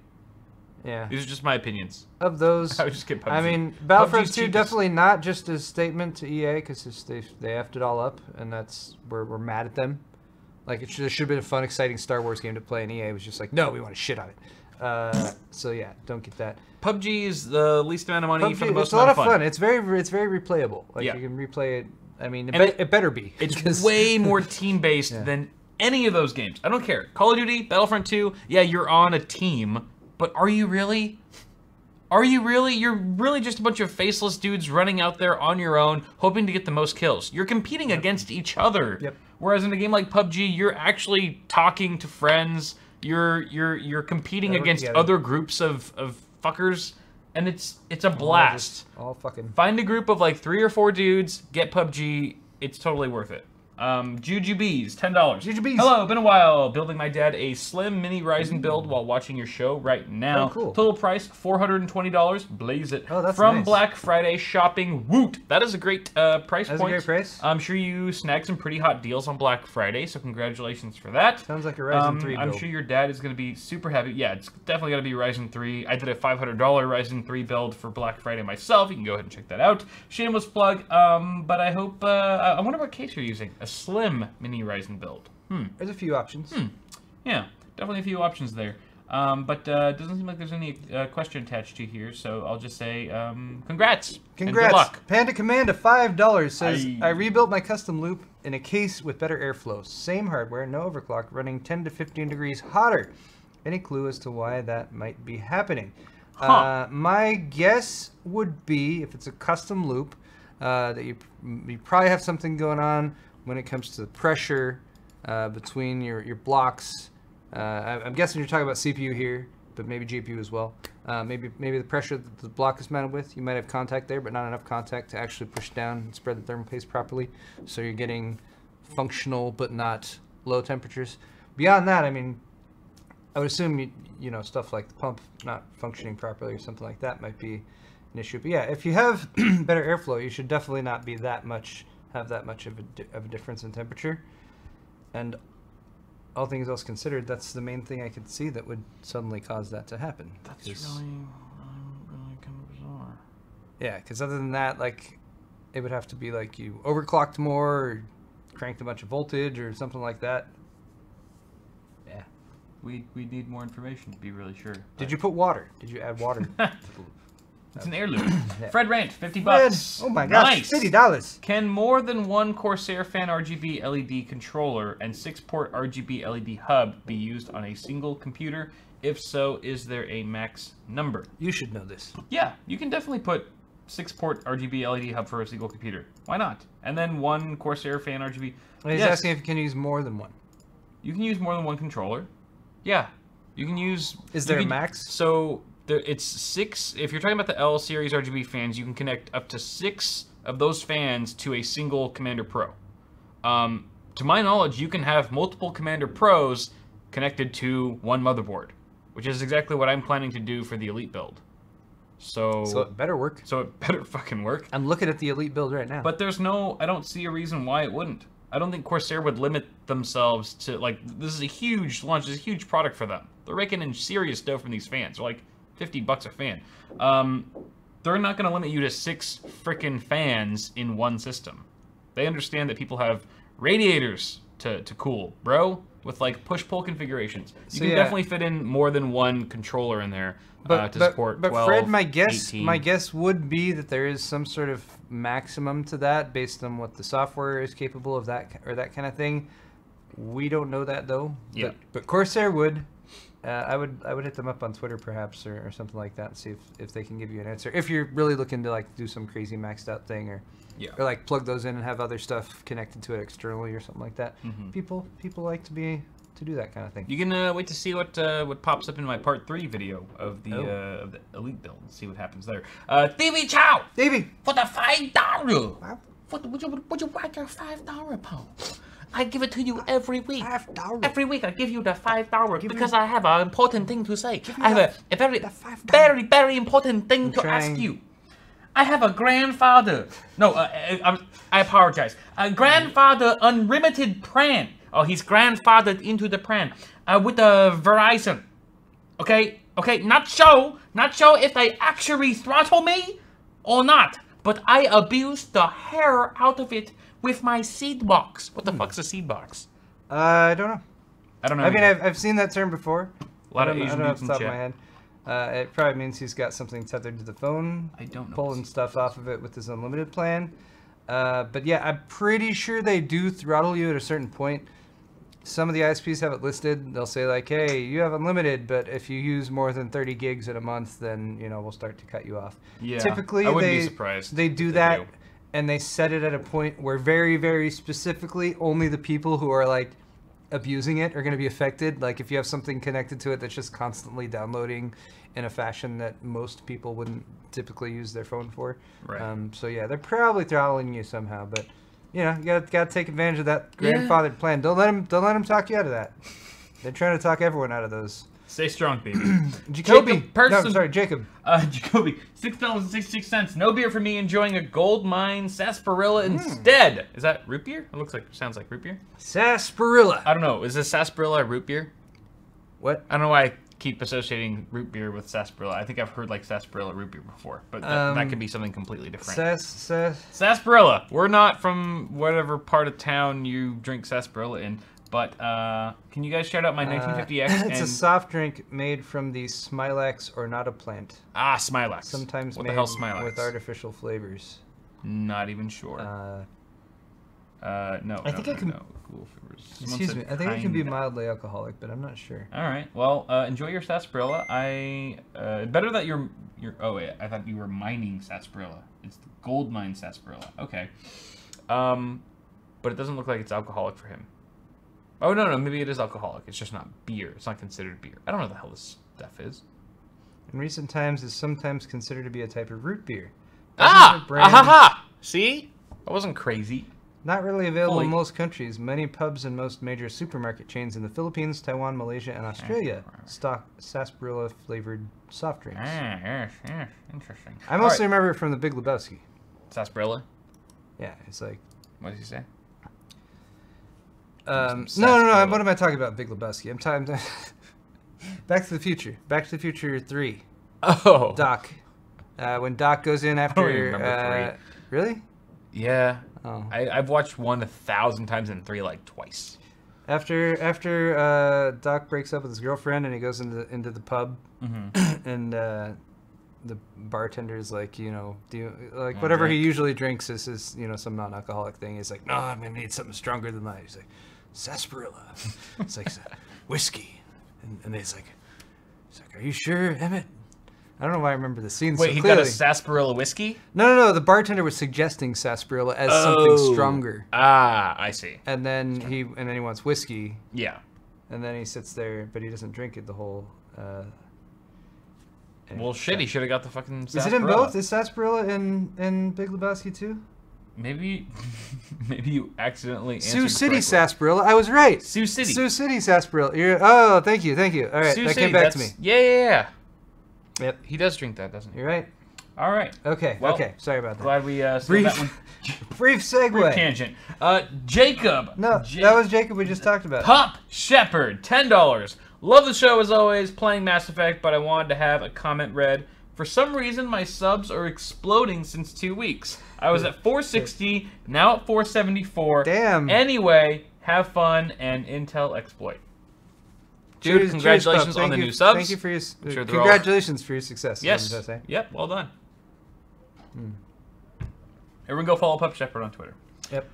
Yeah. These are just my opinions. Of those, I would just get PUBG. I mean, Battlefront 2 definitely not just a statement to EA because they effed it all up, and we're mad at them. Like there should have been a fun, exciting Star Wars game to play, and EA was just like, no, we want to shit on it. So yeah, don't get that. PUBG is the least amount of money for the most amount of fun. It's a lot of fun. It's very replayable. Like you can replay it. I mean, it better be. It's way more team-based than any of those games. I don't care. Call of Duty, Battlefront 2, yeah, you're on a team, but are you really? Are you really? You're really just a bunch of faceless dudes running out there on your own, hoping to get the most kills. You're competing against each other. Yep. Whereas in a game like PUBG, you're actually talking to friends. You're competing against other groups of fuckers, and it's a blast. All fucking. Find a group of like 3 or 4 dudes, get PUBG. It's totally worth it. Jujubes, $10. Jujubes. Hello, been a while. Building my dad a slim mini Ryzen build while watching your show right now. Oh, cool. Total price $420. Blaze it. Oh, that's From nice. Black Friday shopping. Woot! That is a great price point. That's a great price. I'm sure you snagged some pretty hot deals on Black Friday, so congratulations for that. Sounds like a Ryzen 3 build. I'm sure your dad is going to be super happy. Yeah, it's definitely going to be Ryzen 3. I did a $500 Ryzen 3 build for Black Friday myself. You can go ahead and check that out. Shameless plug. But I hope. I wonder what case you're using. A slim mini Ryzen build. There's a few options. Yeah, definitely a few options there. But doesn't seem like there's any question attached to here, so I'll just say congrats. Congrats. And good luck. Panda Commanda, $5 says, I rebuilt my custom loop in a case with better airflow. Same hardware, no overclock, running 10 to 15 degrees hotter. Any clue as to why that might be happening? My guess would be, if it's a custom loop, that you probably have something going on when it comes to the pressure between your blocks. I'm guessing you're talking about CPU here, but maybe GPU as well. Maybe the pressure that the block is mounted with, you might have contact there, but not enough contact to actually push down and spread the thermal paste properly. So you're getting functional but not low temperatures. Beyond that, I mean, I would assume you know, stuff like the pump not functioning properly or something like that might be an issue. But yeah, if you have better airflow, you should definitely not be have that much of a difference in temperature. And all things else considered, that's the main thing I could see that would suddenly cause that to happen. That's really kind of bizarre. Yeah, because other than that, like, it would have to be like you overclocked more, or cranked a bunch of voltage, or something like that. Yeah. We need more information to be really sure. Did you put water? Did you add water? It's an heirloom. Yeah. Fred Rant, $50. Fred, oh my gosh, Nice. $50. Can more than one Corsair fan RGB LED controller and 6-port RGB LED hub be used on a single computer? If so, is there a max number? You should know this. Yeah, you can definitely put 6-port RGB LED hub for a single computer. Why not? And then one Corsair fan RGB. He's asking if you can use more than one. You can use more than one controller. Yeah, you can use. Is there a max? So it's 6. If you're talking about the L series RGB fans, you can connect up to 6 of those fans to a single Commander Pro. To my knowledge, you can have multiple Commander Pros connected to one motherboard, which is exactly what I'm planning to do for the Elite build. So it better work. So it better fucking work. I'm looking at the Elite build right now. But I don't see a reason why it wouldn't. I don't think Corsair would limit themselves to, like, this is a huge launch, this is a huge product for them. They're raking in serious dough from these fans. They're like $50 a fan. They're not going to limit you to 6 freaking fans in one system. They understand that people have radiators to cool, bro, with like push-pull configurations. You can definitely fit in more than one controller in there to support 12, Fred, 18. my guess would be that there is some sort of maximum to that based on what the software is capable of, that or that kind of thing. We don't know that though. Yeah. But Corsair would. I would hit them up on Twitter perhaps or something like that and see if they can give you an answer. If you're really looking to like do some crazy maxed out thing or like plug those in and have other stuff connected to it externally or something like that. Mm-hmm. People like to do that kind of thing. You can wait to see what pops up in my part 3 video of the Elite build and see what happens there. Davey Chow! Davey! For the $5! Wow. Would you like your $5 pound? I give it to you every week. $5. Every week I give you the $5 because I have an important thing to say. I have a very, very important thing to ask you. I have a grandfather. No, I apologize. A grandfather unlimited plan. Oh, he's grandfathered into the plan with the Verizon. Okay, not sure if they actually throttle me or not, but I abused the hair out of it with my seed box. What the fuck's a seed box? I don't know. I mean, I've seen that term before. A lot of Asian I don't know off dudes the in top of my head. It probably means he's got something tethered to the phone. I don't know. Pulling stuff off of it with his unlimited plan. But yeah, I'm pretty sure they do throttle you at a certain point. some of the ISPs have it listed. They'll say like, hey, you have unlimited, but if you use more than 30 gigs in a month, then, you know, we'll start to cut you off. Yeah, Typically, I wouldn't be surprised they do that, and they set it at a point where very, very specifically only the people who are like abusing it are going to be affected. Like if you have something connected to it that's just constantly downloading in a fashion that most people wouldn't typically use their phone for. Right. So yeah, they're probably throttling you somehow, but you know, you gotta take advantage of that grandfathered plan. Don't let them talk you out of that. They're trying to talk everyone out of those. Stay strong, baby. Jacoby. Jacob. Jacoby, $6.66. No beer for me. Enjoying a gold mine sarsaparilla instead. Is that root beer? It sounds like root beer. Sarsaparilla. I don't know. Is this sarsaparilla a root beer? What? I don't know why I keep associating root beer with sarsaparilla. I think I've heard like sarsaparilla root beer before, but that could be something completely different. Sarsaparilla. We're not from whatever part of town you drink sarsaparilla in. But can you guys shout out my 1950X? It's a soft drink made from the Smilax ornata plant. Ah, Smilax. Sometimes what made the hell, Smilax? With artificial flavors. Not even sure. No. I think I can. No. Cool flavors. Excuse me. I think it can be mildly alcoholic, but I'm not sure. All right. Well, enjoy your sarsaparilla. Better that you're. Oh wait, I thought you were mining sarsaparilla. It's the gold mine sarsaparilla. Okay. But it doesn't look like it's alcoholic for him. Oh, no, maybe it is alcoholic. It's just not beer. It's not considered beer. I don't know what the hell this stuff is. In recent times, it's sometimes considered to be a type of root beer. See? I wasn't crazy. Not really available in most countries. Many pubs and most major supermarket chains in the Philippines, Taiwan, Malaysia, and Australia stock sarsaparilla-flavored soft drinks. Yes, interesting. I mostly remember it from the Big Lebowski. Sarsaparilla? Yeah, it's like... What did he say? No. What am I talking about? Big Lebowski. I'm talking. Back to the Future. Back to the Future 3. Oh. Doc. When Doc goes in after. I don't even remember 3. Really? Yeah. Oh. I've watched 1 1,000 times and 3 like twice. After Doc breaks up with his girlfriend and he goes into the pub, and the bartender's like, you know, whatever he usually drinks is you know, some non-alcoholic thing. He's like, no, I'm gonna need something stronger than that. He's like, sarsaparilla. It's like whiskey, and he's like, are you sure, Emmett? I don't know why I remember the scene so clearly. Wait, he got a sarsaparilla whiskey? No. The bartender was suggesting sarsaparilla as something stronger. Ah, I see. And then he wants whiskey. Yeah. And then he sits there, but he doesn't drink it the whole. Well, shit, he should have got the fucking sarsaparilla. Is it in both? Is sarsaparilla in Big Lebowski too? Maybe you accidentally answered Sioux City sarsaparilla. I was right. Sioux City. Sioux City sarsaparilla. Thank you. All right, Sioux that City, came back to me. Yeah. Yep. He does drink that, doesn't he? You're right. All right. Okay. Well, okay. Sorry about that. Glad we that one. Brief segue. Brief tangent. Jacob. No, that was Jacob we just talked about. Pop Shepherd, $10. Love the show as always. Playing Mass Effect, but I wanted to have a comment read. For some reason, my subs are exploding since 2 weeks. I was at 460, now at 474. Damn. Anyway, have fun and Intel exploit. Dude, congratulations on the new subs. Thank you for your congratulations for your success. Yes. Yep. Well done. Everyone, go follow Pup Shepherd on Twitter. Yep.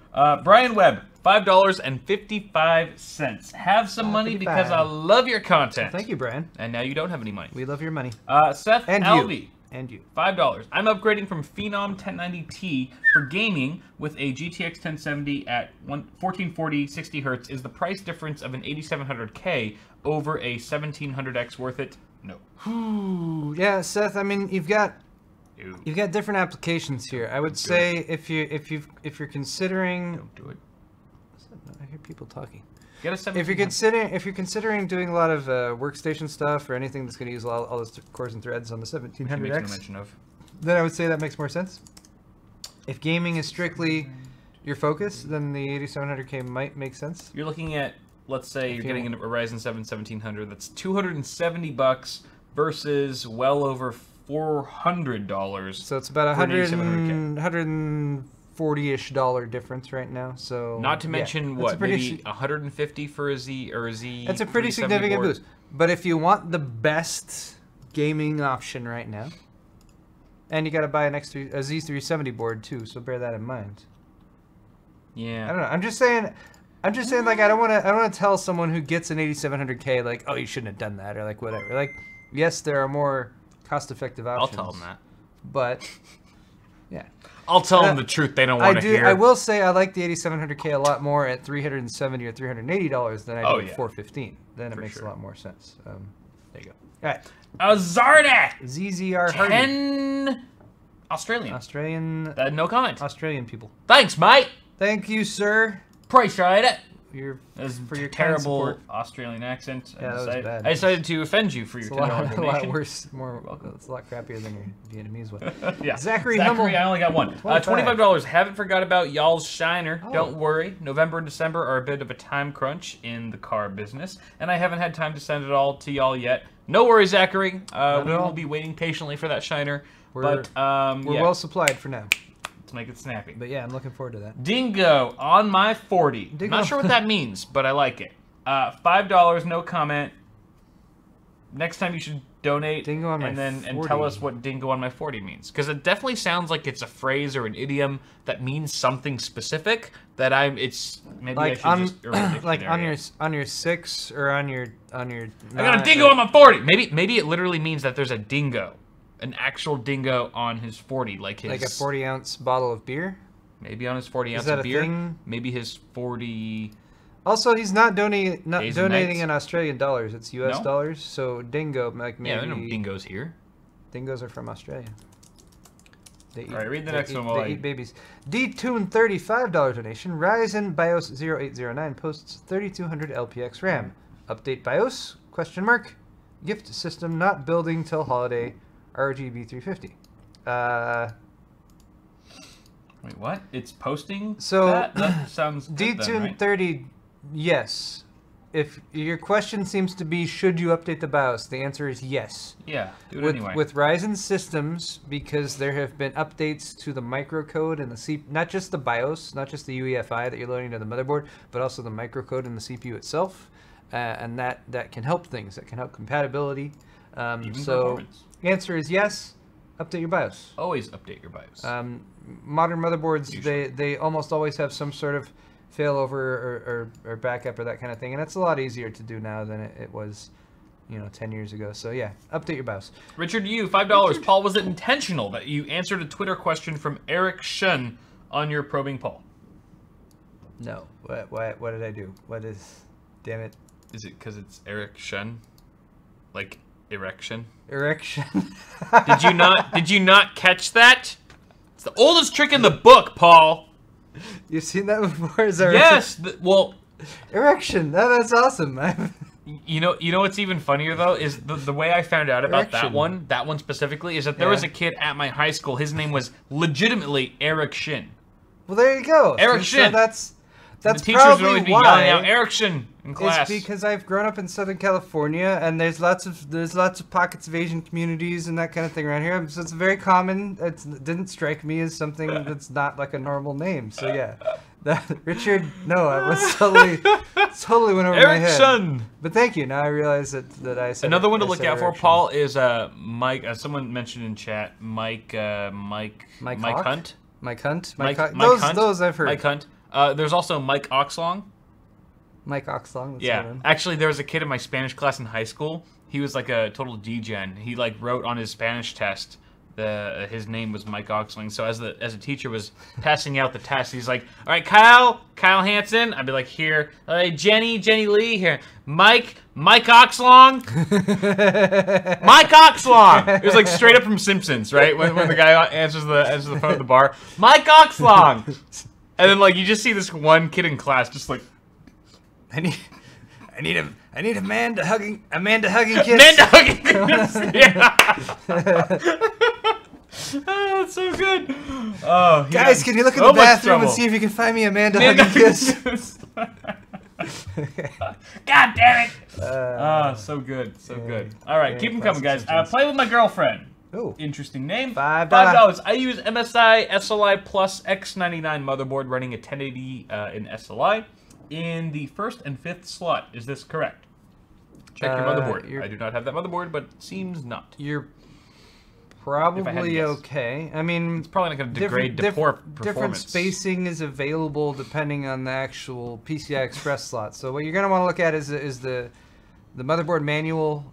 Brian Webb, $5.55. Have some money because I love your content. Well, thank you, Brian. And now you don't have any money. We love your money. Seth and Alvey. And you. $5. I'm upgrading from Phenom 1090T for gaming with a GTX 1070 at 1440 60 Hz. Is the price difference of an 8700K over a 1700X worth it? No. Yeah, Seth. I mean, you've got different applications here. I would say if you're considering. Don't do it. I hear people talking. If you're considering doing a lot of workstation stuff or anything that's going to use all those cores and threads on the 1700X, then I would say that makes more sense. If gaming is strictly your focus, then the 8700K might make sense. You're looking at, let's say, you're getting a Ryzen 7 1700. That's $270 versus well over $400. So it's about $140-ish difference right now. So not to mention maybe 150 for a Z or a Z. That's a pretty significant boost. But if you want the best gaming option right now, and you got to buy a Z370 board too, so bear that in mind. Yeah. I don't know. I'm just saying, I'm just saying, like, I don't want to tell someone who gets an 8700K, like, oh, you shouldn't have done that, or like whatever. Like, yes, there are more cost-effective options. I'll tell them that. But yeah, I'll tell them the truth. They don't want to hear. I will say I like the 8700K a lot more at $370 or $380 than I do at $415. Then it makes a lot more sense. There you go. All right. Zarda! ZZR 10 Australian. No comment. Australian people. Thanks, mate. Thank you, sir. Appreciate it. For your terrible Australian accent. Yeah, that was bad. I decided to offend you for your $10 donation. A lot worse. It's a lot crappier than your Vietnamese one. Yeah. Zachary, Hummel. I only got one. $25. Haven't forgot about y'all's shiner. Oh. Don't worry. November and December are a bit of a time crunch in the car business, and I haven't had time to send it all to y'all yet. No worries, Zachary. We will be waiting patiently for that shiner. We're well supplied for now. To make it snappy. But yeah, I'm looking forward to that. Dingo on my 40. Not sure what that means, but I like it. $5, no comment. Next time you should donate Dingo on my 40. And tell us what Dingo on my 40 means, because it definitely sounds like it's a phrase or an idiom that means something specific. That it's maybe like I should just like on your 6 or on your. I got a dingo on my 40. Maybe it literally means that there's a dingo. An actual dingo on his 40, like a 40-ounce bottle of beer. Maybe on his 40-ounce of beer. Thing? Maybe his 40. Also, he's not donating in Australian dollars. It's U.S. dollars. So dingo, like maybe. Yeah, there are no dingoes here. Dingoes are from Australia. All right, read the next one. They eat babies. D-Tune $35 donation. Ryzen BIOS 0809 posts 3200 LPX RAM. Update BIOS? Question mark. Gift system not building till holiday. RGB 350. Wait, what? It's posting? So that sounds good D-Tune right? 30, yes. If your question seems to be, should you update the BIOS? The answer is yes. Yeah, do it anyway. With Ryzen systems, because there have been updates to the microcode and the not just the BIOS, not just the UEFI that you're loading to the motherboard, but also the microcode in the CPU itself, and that can help things. That can help compatibility. So the answer is yes. Update your BIOS. Always update your BIOS. Modern motherboards, they almost always have some sort of failover or backup or that kind of thing, and it's a lot easier to do now than it was, 10 years ago. So yeah, update your BIOS. Richard, $5. Paul, was it intentional that you answered a Twitter question from Eric Shun on your probing Paul? No. What did I do? What is? Damn it. Is it because it's Eric Shun? Like erection? Erection. Did you not catch that? It's the oldest trick in the book, Paul. You've seen that before? Is that yes. Well, erection. That's awesome. You know what's even funnier though is the way I found out about that one specifically is that there was a kid at my high school. His name was legitimately Eric Shin. Well, there you go. Eric Shin. So that's the teachers would always be yelling out Eric Shin in class. It's because I've grown up in Southern California, and there's lots of pockets of Asian communities and that kind of thing around here. So it's very common. It didn't strike me as something that's not like a normal name. So yeah, Richard. No, I was totally went over my head. Shin. But thank you. Now I realize that I said. Another one to look out for, Paul, is Mike. Someone mentioned in chat, Mike Hunt. Mike Hunt. Those I've heard. Mike Hunt. There's also Mike Oxlong. Mike Oxlong. That's yeah, actually, there was a kid in my Spanish class in high school. He was like a total degen. He like wrote on his Spanish test. His name was Mike Oxlong. So as a teacher was passing out the test, he's like, "All right, Kyle Hansen." I'd be like, "Here, Jenny Lee here, Mike Oxlong, Mike Oxlong." It was like straight up from Simpsons, right? When the guy answers the phone at the bar, Mike Oxlong. And then, like, you just see this one kid in class, just like, I need a man to hugging kiss. Man to hugging kiss. Yeah. Oh, that's so good. Oh, guys, can you look in the bathroom and see if you can find me a man to hugging kiss? God damn it! So good, so good. All right, keep them coming, guys. Play with my girlfriend. Ooh. Interesting name. $5. I use MSI SLI Plus X99 motherboard running a 1080 in SLI in the 1st and 5th slot. Is this correct? Check your motherboard. I do not have that motherboard, but it seems not. probably okay. I mean, it's probably not going to degrade performance. Different spacing is available depending on the actual PCI Express slot. So what you're going to want to look at is the motherboard manual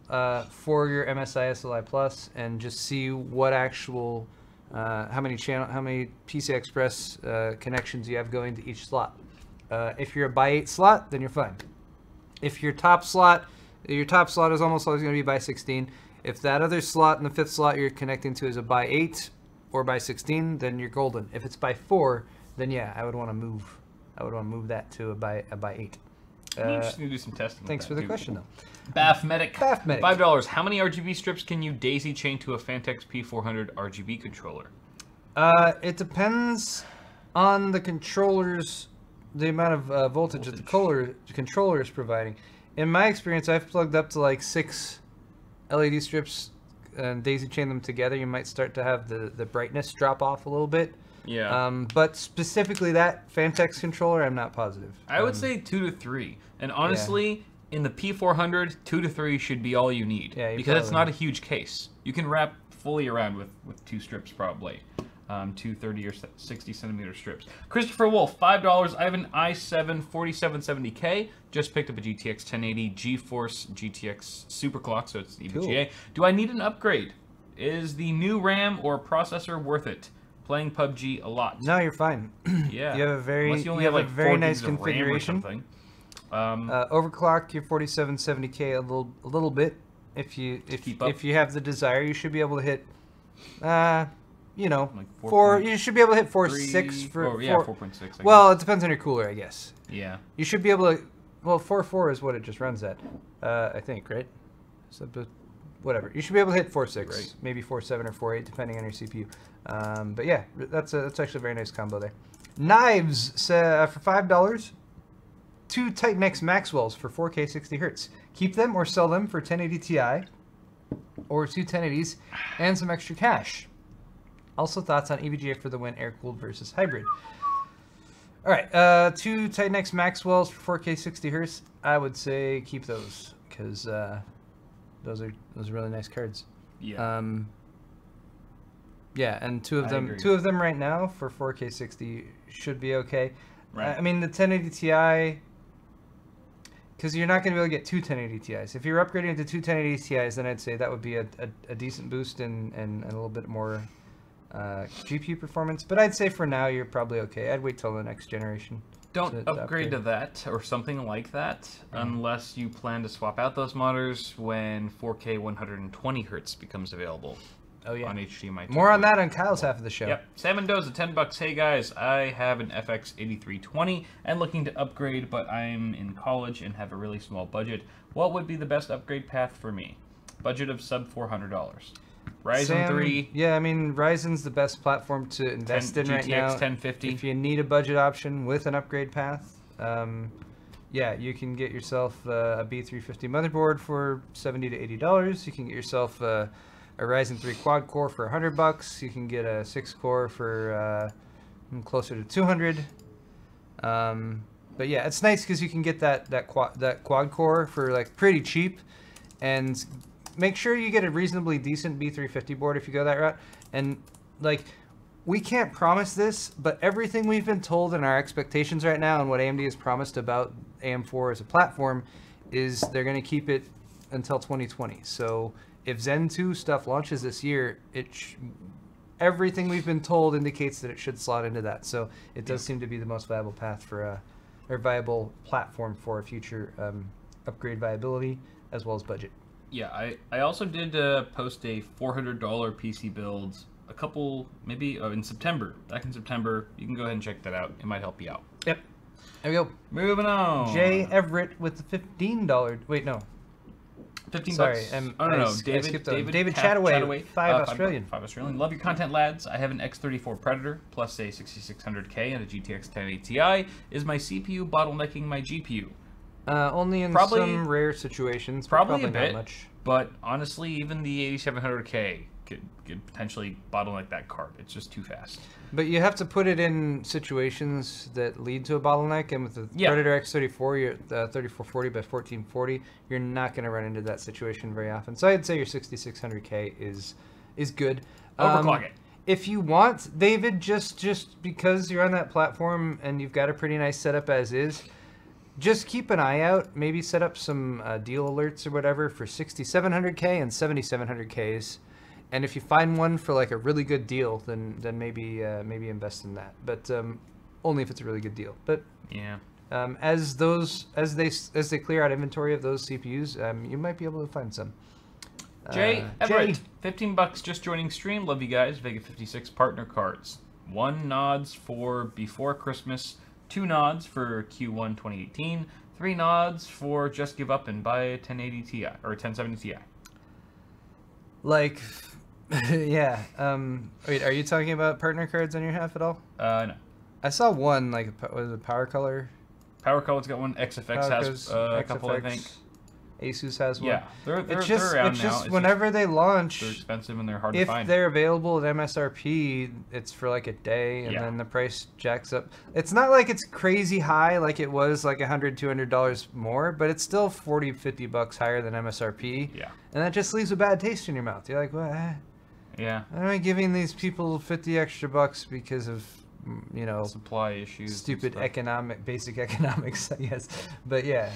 for your MSI SLI Plus, and just see what actual how many PCI Express connections you have going to each slot. If you're a by 8 slot, then you're fine. If your top slot is almost always going to be by 16. If that other slot in the 5th slot you're connecting to is a by 8 or by 16, then you're golden. If it's by 4, then yeah, I would want to move. I would want to move that to a by 8. I'm interested to do some testing. Thanks for the question, though. Bathmedic. $5. How many RGB strips can you daisy chain to a Fantex P400 RGB controller? It depends on the controller's, the amount of voltage that the controller is providing. In my experience, I've plugged up to like 6 LED strips and daisy chain them together. You might start to have the brightness drop off a little bit. Yeah. But specifically that Fantex controller, I'm not positive. I would say 2 to 3. And honestly, in the P400, 2 to 3 should be all you need. Yeah, because it's not a huge case. You can wrap fully around with 2 strips probably. 2 30 or 60 centimeter strips. Christopher Wolf, $5. I have an i7 4770K. Just picked up a GTX 1080 GeForce GTX Superclock, so it's the EVGA. Cool. Do I need an upgrade? Is the new RAM or processor worth it? Playing PUBG a lot. No, you're fine. Yeah. You have a very, a very nice configuration. Overclock your 4770K a little bit. If you have the desire, you should be able to hit. You know, like you should be able to hit 4.6 for 4.6. Well, it depends on your cooler, I guess. Yeah. You should be able to. Well, 4.4 is what it just runs at, I think, right? So, whatever. You should be able to hit 4.6, right. Maybe 4.7 or 4.8, depending on your CPU. But yeah, that's actually a very nice combo there. Knives for $5. 2 Titan X Maxwells for 4K 60 Hz. Keep them or sell them for 1080 Ti or 2 1080s and some extra cash. Also, thoughts on EVGA for the win, air-cooled versus hybrid. All right, 2 Titan X Maxwells for 4K 60 Hz. I would say keep those because those are really nice cards. Yeah. Yeah, and two of them right now for 4K 60 should be okay. Right. I mean the 1080 Ti, because you're not going to be able to get 2 1080 Ti's. If you're upgrading to 2 1080 Ti's, then I'd say that would be a decent boost and a little bit more GPU performance, but I'd say for now you're probably okay. I'd wait till the next generation. Don't upgrade to that or something like that unless you plan to swap out those monitors when 4K 120 Hz becomes available. Oh yeah. On HDMI. More on that on Kyle's half of the show. Yep. Sam Mendoza, $10. Hey guys, I have an FX 8320 and looking to upgrade, but I'm in college and have a really small budget. What would be the best upgrade path for me? Budget of sub $400. Ryzen 3. Yeah, I mean, Ryzen's the best platform to invest in right now. GTX 1050. If you need a budget option with an upgrade path, yeah, you can get yourself a B350 motherboard for $70 to $80. You can get yourself a Ryzen 3 quad core for $100. You can get a 6-core for closer to $200. But yeah, it's nice because you can get that quad core for like pretty cheap, and make sure you get a reasonably decent B350 board if you go that route. And like, we can't promise this, but everything we've been told in our expectations right now and what AMD has promised about AM4 as a platform is they're going to keep it until 2020. So if Zen 2 stuff launches this year, everything we've been told indicates that it should slot into that. So it does seem to be the most viable path for or viable platform for future upgrade viability as well as budget. Yeah, I also did post a $400 PC build a couple, maybe in September. Back in September. You can go ahead and check that out. It might help you out. Yep. There we go. Moving on. Jay Everett with the $15. Wait, no. 15 Sorry, bucks. Oh, no. David Chataway, 5 Australian. 5 Australian. Love your content, lads. I have an X34 Predator plus a 6600K and a GTX 1080 Ti. Is my CPU bottlenecking my GPU? Only in some rare situations. Probably a bit, not much. But honestly, even the 8700K could potentially bottleneck that card. It's just too fast. But you have to put it in situations that lead to a bottleneck, and with the Predator X34, you're 3440 by 1440, you're not going to run into that situation very often. So I'd say your 6600K is is good. Overclock it. If you want, David, just because you're on that platform and you've got a pretty nice setup as is, just keep an eye out. Maybe set up some deal alerts or whatever for 6700K and 7700Ks. And if you find one for like a really good deal, then maybe invest in that. But only if it's a really good deal. But yeah, as they clear out inventory of those CPUs, you might be able to find some. Jay Everett, $15 just joining stream. Love you guys. Vega 56 partner cards. 1 nods for before Christmas, 2 nods for Q1 2018, 3 nods for just give up and buy a 1080 Ti or 1070 Ti. Like, yeah. Wait, are you talking about partner cards on your half at all? No. I saw one, like, was it Power Color? Power Color's got one. XFX has a couple, I think. Asus has one. Yeah, they're around it's now. Just whenever they launch, they're expensive and they're hard to find. If they're available at MSRP, it's for like a day, and then the price jacks up. It's not like it's crazy high like it was like $100, $200 more, but it's still $40, $50 higher than MSRP. Yeah. And that just leaves a bad taste in your mouth. You're like, well, yeah. Why am I giving these people 50 extra bucks because of, you know, supply issues, stupid basic economics, I guess. But yeah.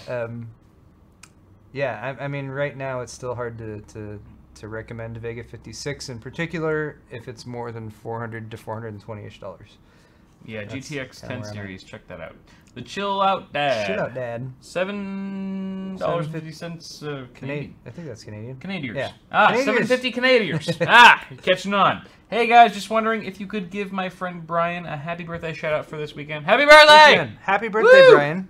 Yeah, I mean, right now it's still hard to recommend Vega 56 in particular if it's more than $400 to $420-ish. Yeah, GTX 10 series, check that out. The Chill Out Dad. Chill Out Dad. $7.50 Canadian. I think that's Canadian. Canadians. Yeah. $7.50 Canadians. You're catching on. Hey guys, just wondering if you could give my friend Brian a happy birthday shout out for this weekend. Happy birthday! Happy birthday, Woo! Brian.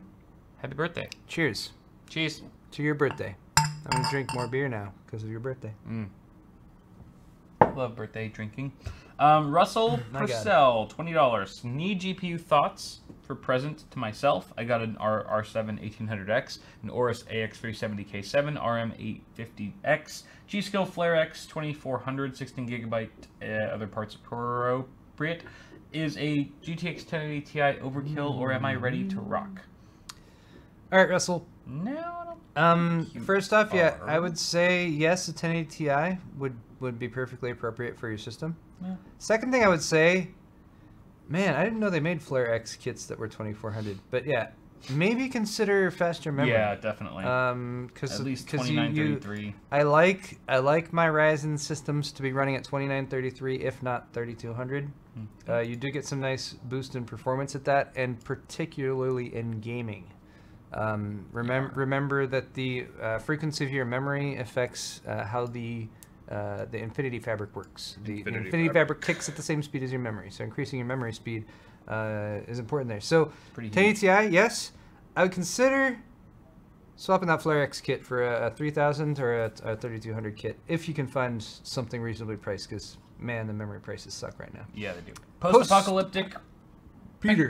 Happy birthday. Cheers. Cheers. To your birthday. I'm going to drink more beer now because of your birthday. Love birthday drinking. Russell Purcell, $20. Need GPU thoughts for present to myself. I got an R7 1800X, an Aorus AX370K7, RM850X, G-Skill Flare X 2400, 16GB, other parts appropriate. Is a GTX 1080 Ti overkill, or am I ready to rock? All right, Russell. No, I don't. First off, yeah, I would say yes, a 1080 Ti would be perfectly appropriate for your system. Yeah. Second thing I would say, man, I didn't know they made Flare X kits that were 2400. But yeah, maybe consider faster memory. Yeah, definitely. At least 2933. I like my Ryzen systems to be running at 2933, if not 3200. You do get some nice boost in performance at that, and particularly in gaming. Remember that the frequency of your memory affects how the Infinity Fabric works. The Infinity Fabric ticks at the same speed as your memory, so increasing your memory speed is important there. So 1080 Ti, yes, I would consider swapping that Flare X kit for a 3000 or a 3200 kit if you can find something reasonably priced, because man, the memory prices suck right now. Yeah, they do. Post-apocalyptic. Peter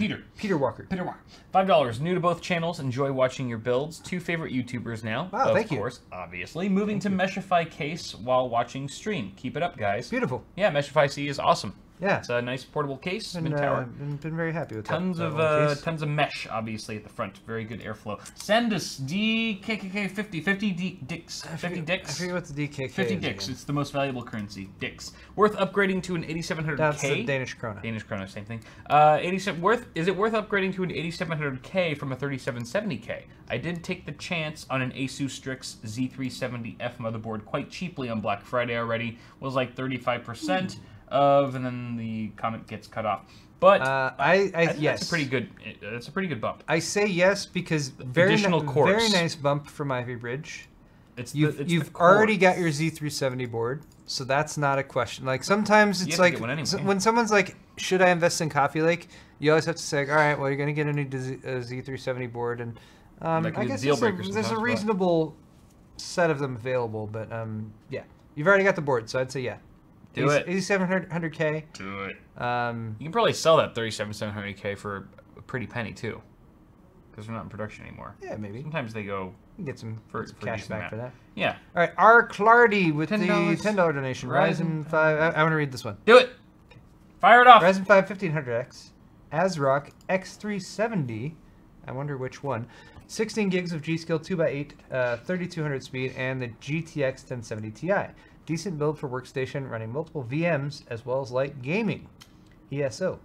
Walker. Peter Walker. $5. New to both channels. Enjoy watching your builds. 2 favorite YouTubers now. Wow, thank you. Of course, obviously. Moving to Meshify case while watching stream. Keep it up, guys. Beautiful. Yeah, Meshify C is awesome. Yeah. It's a nice portable case. Been very happy with tons that. Tons of mesh, obviously, at the front. Very good airflow. Send us DKKK 50 dicks. 50 dicks. I forget what the DKK 50 dicks. It's the most valuable currency. Dicks. Worth upgrading to an 8700K. That's the Danish krona. Danish krona, same thing. Is it worth upgrading to an 8700K from a 3770K? I did take the chance on an Asus Strix Z370F motherboard quite cheaply on Black Friday already. Was like 35%. And then the comment gets cut off. But I think yes, that's a pretty good. That's a pretty good bump. I say yes because very nice bump from Ivy Bridge. You've already got your Z370 board, so that's not a question. Like sometimes it's like when someone's like, "Should I invest in Coffee Lake?" You always have to say, "All right, well, you're going to get a new Z370 board," and I guess there's a reasonable set of them available. But yeah, you've already got the board, so I'd say yeah. Do it. 8700K. Do it. You can probably sell that 37700K for a pretty penny too, because they're not in production anymore. Yeah, maybe. Sometimes they go. You can get some cash back for that. Yeah. All right, R. Clardy with the $10 donation. Ryzen 5. I want to read this one. Do it. Okay. Fire it off. Ryzen 5 1500X, ASRock X370. I wonder which one. 16 gigs of G-Skill 2x8, 3200 speed, and the GTX 1070 Ti. Decent build for workstation, running multiple VMs as well as light gaming. ESO.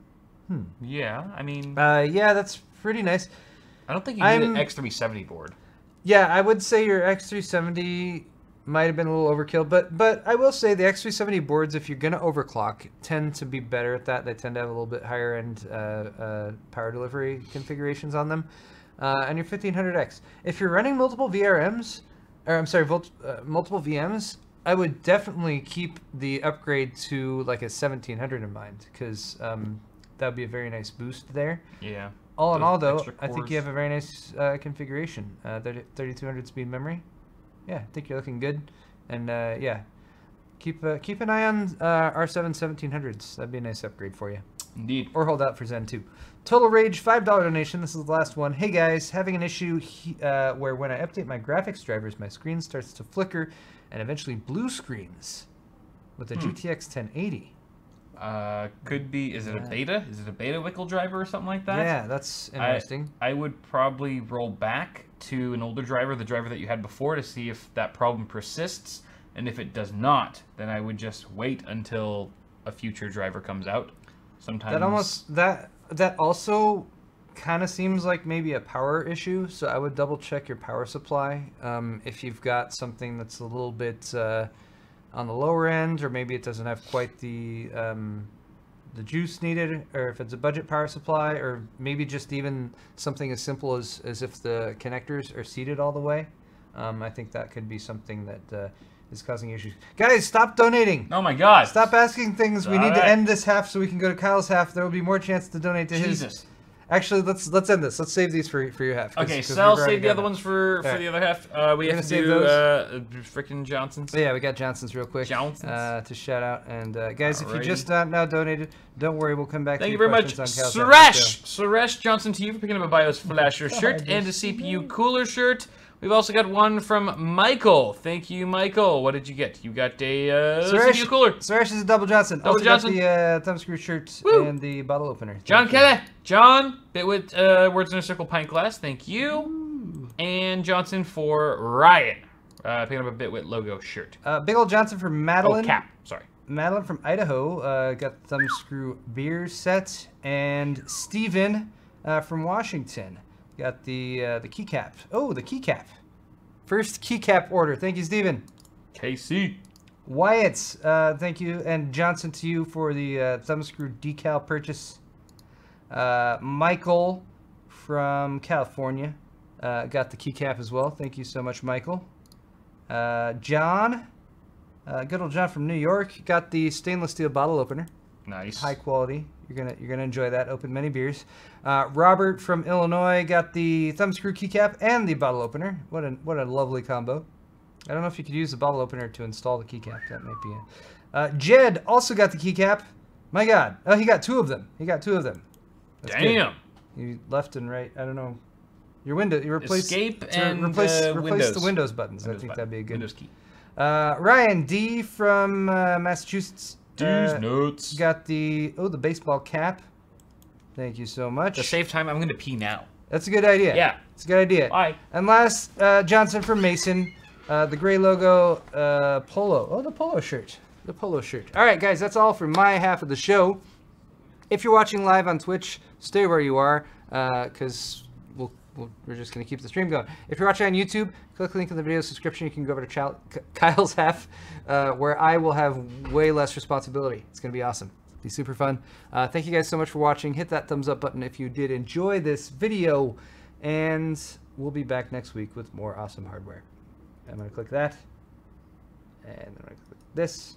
Yeah, I mean... yeah, that's pretty nice. I don't think you need an X370 board. Yeah, I would say your X370 might have been a little overkill, but I will say the X370 boards, if you're going to overclock, tend to be better at that. They tend to have a little bit higher end power delivery configurations on them. And your 1500X. If you're running multiple VRMs, or I'm sorry, multiple VMs, I would definitely keep the upgrade to like a 1700 in mind, because that would be a very nice boost there. Yeah. All in all, though, I think you have a very nice configuration. 3200 speed memory. Yeah, I think you're looking good. And yeah, keep an eye on R7 1700s. That'd be a nice upgrade for you. Indeed. Or hold out for Zen 2. Total Rage, $5 donation. This is the last one. Hey guys, having an issue where when I update my graphics drivers, my screen starts to flicker and eventually blue screens with the GTX 1080. Could be. Is it a beta? Is it a beta Wickle driver or something like that? Yeah, that's interesting. I would probably roll back to an older driver, the driver that you had before, to see if that problem persists. And if it does not, then I would just wait until a future driver comes out. Sometimes that also kind of seems like maybe a power issue. So I would double check your power supply. If you've got something that's a little bit on the lower end, or maybe it doesn't have quite the juice needed, or if it's a budget power supply, or maybe just even something as simple as if the connectors are seated all the way. I think that could be something that is causing issues. Guys, stop donating. Oh my God. Stop asking things. We need to end this half so we can go to Kyle's half. There will be more chance to donate to his. Actually, let's end this. Let's save these for your half. Okay, Sal, save the other ones for the other half. We have to do freaking Johnson's. Yeah, we got Johnson's real quick. To shout out. And guys, if you just now donated, don't worry, we'll come back. Thank you very much, Suresh Johnson, to you for picking up a BIOS Flasher shirt and a CPU Cooler shirt. We've also got one from Michael. Thank you, Michael. What did you get? You got a CPU Cooler. Suresh is a Double Johnson. Double Johnson. Got the thumbscrew shirt and the bottle opener. John Kelly. John, Bitwit Words in a Circle pint glass. Thank you. Ooh. And Johnson for Ryan. Picking up a Bitwit logo shirt. Big old Johnson for Madeline. Oh, cap. Sorry. Madeline from Idaho got the thumbscrew beer set. And Steven from Washington got the keycap. Oh, the keycap. First keycap order. Thank you, Steven. KC. Wyatt, thank you. And Johnson to you for the thumbscrew decal purchase. Michael from California got the keycap as well. Thank you so much, Michael. John, good old John from New York, got the stainless steel bottle opener. Nice. High quality. You're gonna enjoy that. Open many beers. Robert from Illinois got the thumbscrew keycap and the bottle opener. What a lovely combo. I don't know if you could use the bottle opener to install the keycap. That might be it. Jed also got the keycap. My God. Oh, he got two of them. That's damn. Good. You left and right. I don't know. Your window. You replace escape and replace Windows. the Windows buttons. I think that'd be a good. Windows key. Ryan D from Massachusetts. D's notes. Got the baseball cap. Thank you so much. To save time, I'm going to pee now. That's a good idea. Yeah. It's a good idea. Bye. And last, Johnson from Mason. The gray logo polo. Oh, the polo shirt. The polo shirt. All right, guys, that's all for my half of the show. If you're watching live on Twitch, stay where you are, because we're just going to keep the stream going. If you're watching on YouTube, click the link in the video description. You can go over to Kyle's half, where I will have way less responsibility. It's going to be awesome. It'll be super fun. Thank you guys so much for watching. Hit that thumbs up button if you did enjoy this video, and we'll be back next week with more awesome hardware. I'm going to click that, and then I'm going to click this.